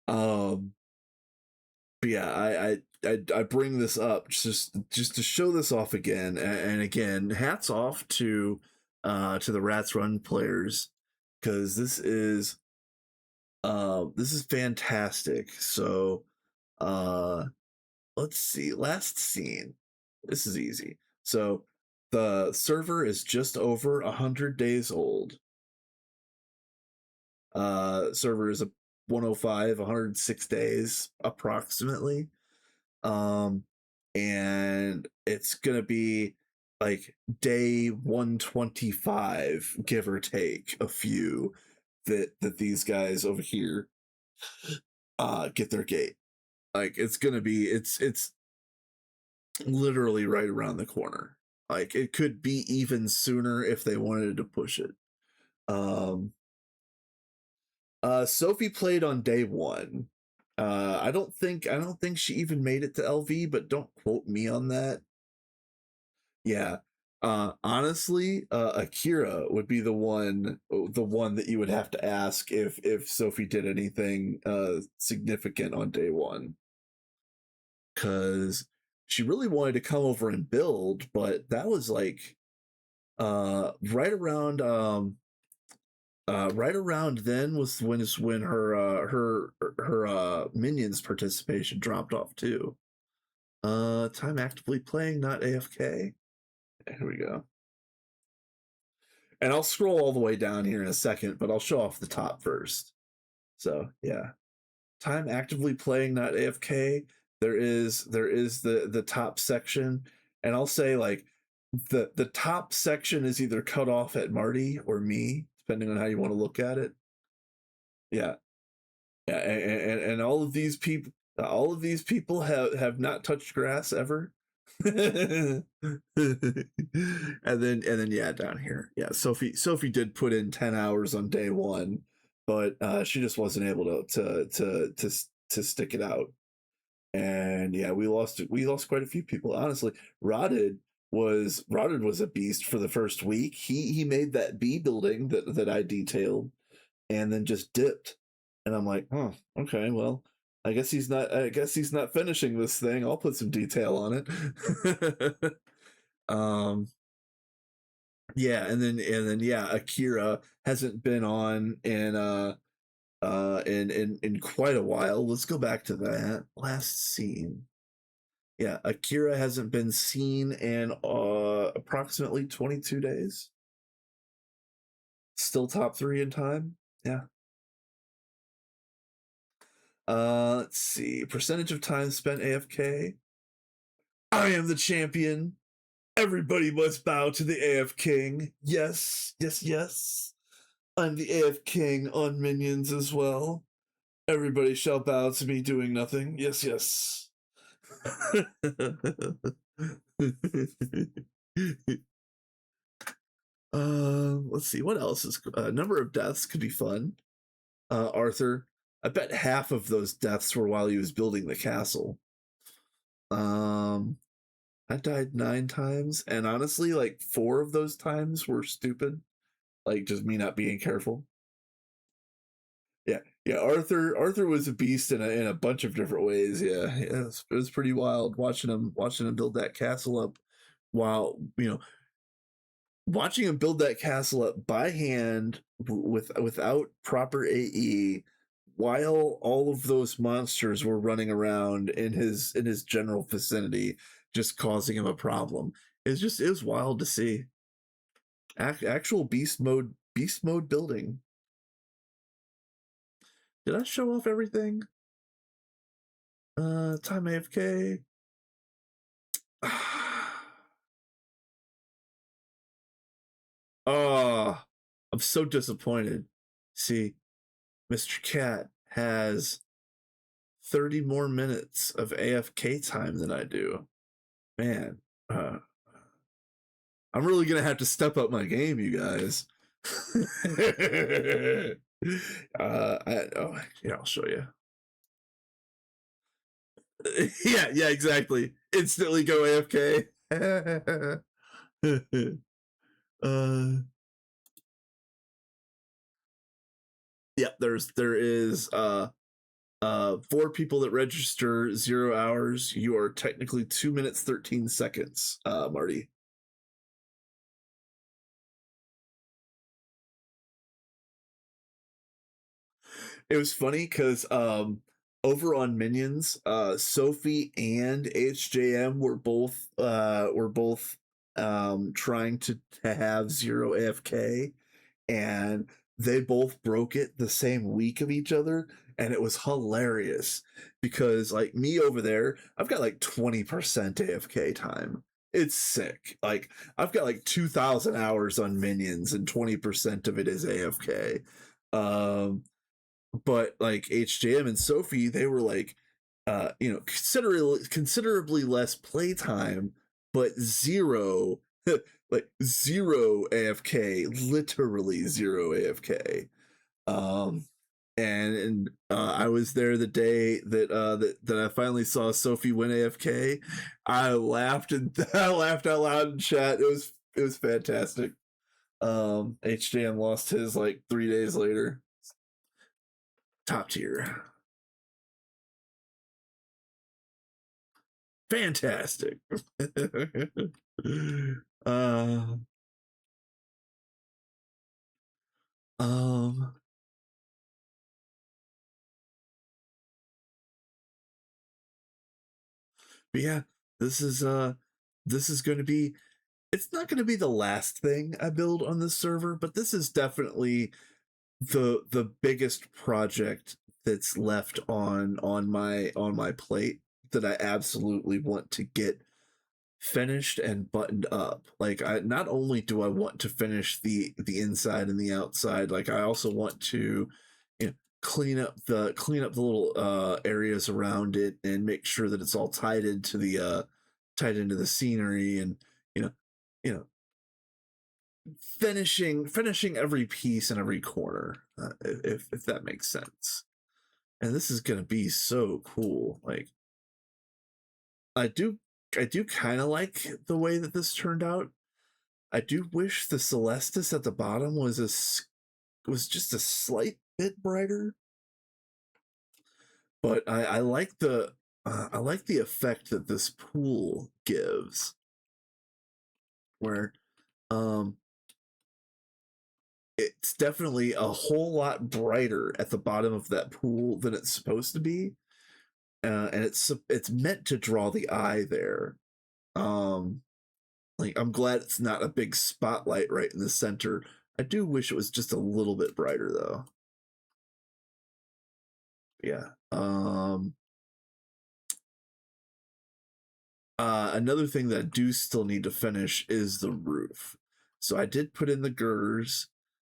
Um, but yeah, I bring this up just to show this off again, and again, hats off to the Rats Run players, because this is fantastic. So let's see, last scene. This is easy. So the server is just over 100 days old. Server is a 105, 106 days approximately. And it's gonna be like day 125, give or take a few, that these guys over here get their gate. Like it's gonna be it's literally right around the corner. Like it could be even sooner if they wanted to push it. Um Sophie played on day one. I don't think she even made it to LV, but don't quote me on that. Yeah. Honestly, Akira would be the one that you would have to ask if Sophie did anything significant on day one, because she really wanted to come over and build, but that was like right around then was when her minions participation dropped off too. Time actively playing, not AFK. Here we go. And I'll scroll all the way down here in a second, but I'll show off the top first. So yeah, time actively playing, not AFK. There is the top section, and I'll say like the top section is either cut off at Marty or me, depending on how you want to look at it. Yeah, yeah, and all of these people have not touched grass ever. And then yeah, down here, yeah, Sophie did put in 10 hours on day one, but she just wasn't able to stick it out. And yeah, we lost quite a few people, honestly. Rotted was a beast for the first week. He made that B building that I detailed, and then just dipped. And I'm like, oh, okay, well, I guess he's not finishing this thing. I'll put some detail on it. um yeah, and then yeah, Akira hasn't been on in quite a while. Let's go back to that last scene. Yeah, Akira hasn't been seen in approximately 22 days. Still top 3 in time. Yeah. Let's see. Percentage of time spent AFK. I am the champion. Everybody must bow to the AF King. Yes, yes, yes. I'm the AF King on Minions as well. Everybody shall bow to me doing nothing. Yes, yes. Let's see. What else is number of deaths could be fun. Arthur, I bet half of those deaths were while he was building the castle. I died 9 times, and honestly, like 4 of those times were stupid, like just me not being careful. Yeah. Arthur was a beast in a bunch of different ways. Yeah, it was pretty wild watching him build that castle up, while watching him build that castle up by hand without proper AE, while all of those monsters were running around in his general vicinity, just causing him a problem. It was wild to see. Actual beast mode building. Did I show off everything? Time AFK. Oh, I'm so disappointed. See, Mr. Cat has 30 more minutes of AFK time than I do. Man, I'm really gonna have to step up my game, you guys. I'll show you. Yeah, exactly. Instantly go AFK. Yeah, there is 4 people that register 0 hours. You are technically 2 minutes 13 seconds, Marty. It was funny because over on Minions, Sophie and HJM were both trying to have 0 AFK, and they both broke it the same week of each other, and it was hilarious because like me over there, I've got like 20% AFK time. It's sick. Like I've got like 2,000 hours on Minions, and 20% of it is AFK. But like HJM and Sophie, they were like considerably less playtime, but zero like 0 AFK, literally 0 AFK. And I was there the day that I finally saw Sophie win AFK. I laughed and I laughed out loud in chat. It was fantastic. HJM lost his like 3 days later. Top tier. Fantastic. uh, um, but yeah, this is going to be. It's not going to be the last thing I build on this server, but this is definitely the biggest project that's left on my plate that I absolutely want to get finished and buttoned up. Like, I not only do I want to finish the inside and the outside, like I also want to, you know, clean up the little areas around it and make sure that it's all tied into the scenery, and you know you know finishing every piece and every corner, if that makes sense. And this is gonna be so cool. Like, I do I do kind of like the way that this turned out. I do wish the Celestis at the bottom was just a slight bit brighter, but I like the effect that this pool gives, where um it's definitely a whole lot brighter at the bottom of that pool than it's supposed to be, and it's meant to draw the eye there. Um, like, I'm glad it's not a big spotlight right in the center. I do wish it was just a little bit brighter though. Yeah. Another thing that I do still need to finish is the roof. So I did put in the girders,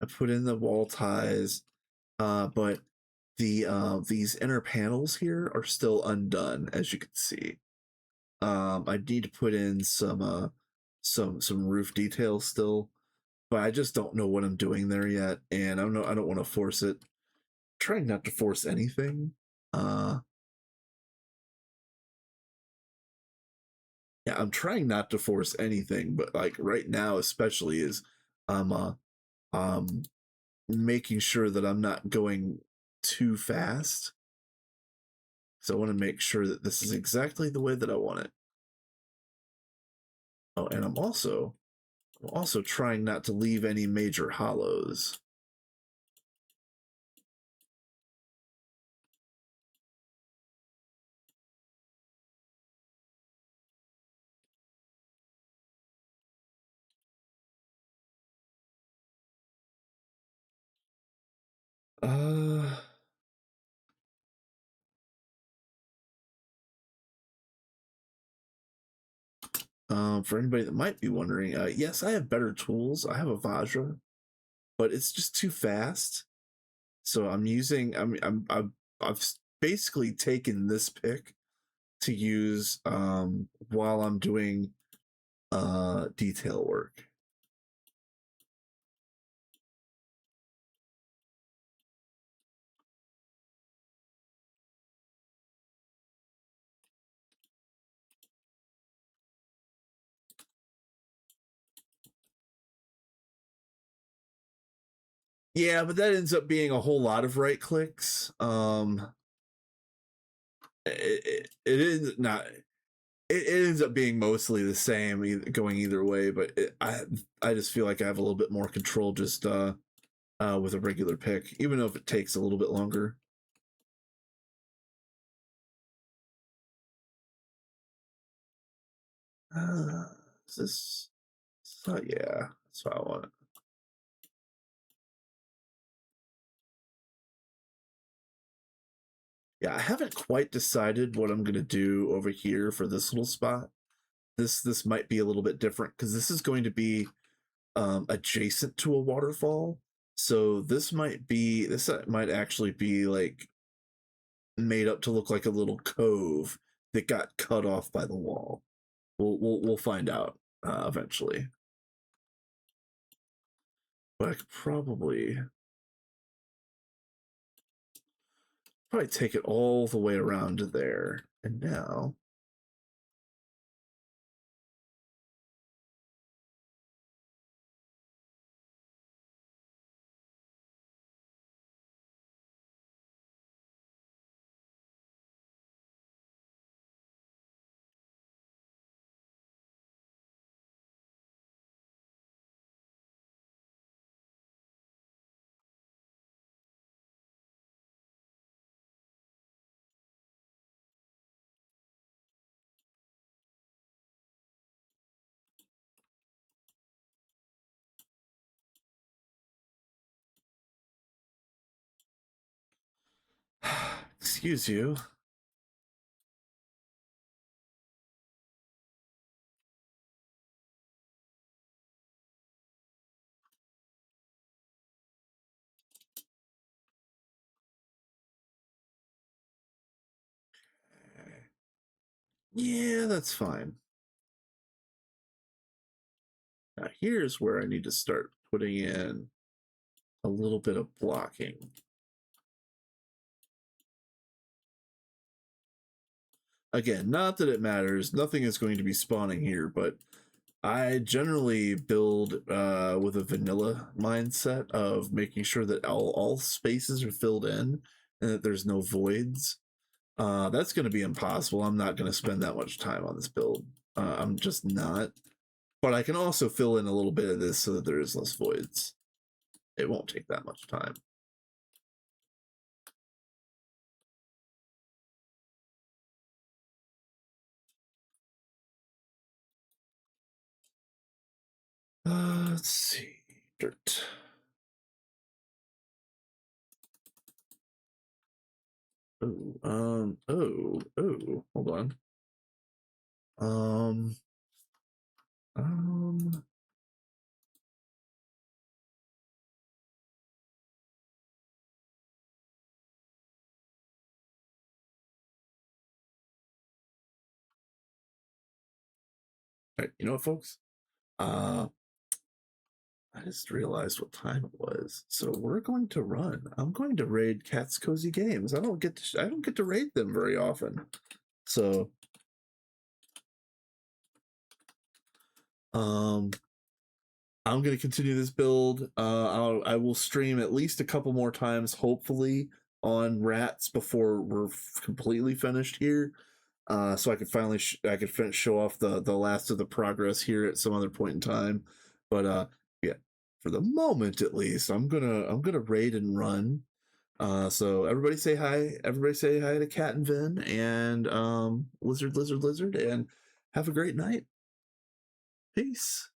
I put in the wall ties, but these inner panels here are still undone, as you can see. I need to put in some roof details still, but I just don't know what I'm doing there yet, and I don't want to force it. I'm trying not to force anything. Uh, yeah, I'm trying not to force anything, but like right now, especially, is I'm um making sure that I'm not going too fast. So I want to make sure that this is exactly the way that I want it. Oh, and I'm also trying not to leave any major hollows. Uh, for anybody that might be wondering, yes, I have better tools. I have a Vajra, but it's just too fast. So I'm using. I've basically taken this pick to use while I'm doing detail work. Yeah, but that ends up being a whole lot of right clicks. It is not. It ends up being mostly the same, going either way. But I just feel like I have a little bit more control just with a regular pick, even though if it takes a little bit longer. Uh, is this? Oh yeah, that's what I want. Yeah, I haven't quite decided what I'm gonna do over here for this little spot. This might be a little bit different because this is going to be adjacent to a waterfall. So this might actually be like made up to look like a little cove that got cut off by the wall. We'll find out eventually. But I could probably take it all the way around to there. And now, excuse you. Yeah, that's fine. Now here's where I need to start putting in a little bit of blocking. Again, not that it matters. Nothing is going to be spawning here, but I generally build with a vanilla mindset of making sure that all spaces are filled in and that there's no voids. That's going to be impossible. I'm not going to spend that much time on this build. I'm just not. But I can also fill in a little bit of this so that there is less voids. It won't take that much time. Let's see. Dirt. Hold on. Um, um, all right, you know what, folks? Uh, I just realized what time it was, so we're going to run. I'm going to raid Cat's Cozy Games. I don't get to raid them very often, so um, I'm going to continue this build. I will stream at least a couple more times, hopefully on Rats before we're completely finished here. So I could finally show off the last of the progress here at some other point in time. But yeah, for the moment at least, I'm gonna raid and run. So everybody say hi. Everybody say hi to Cat and Vin and Lizard, and have a great night. Peace.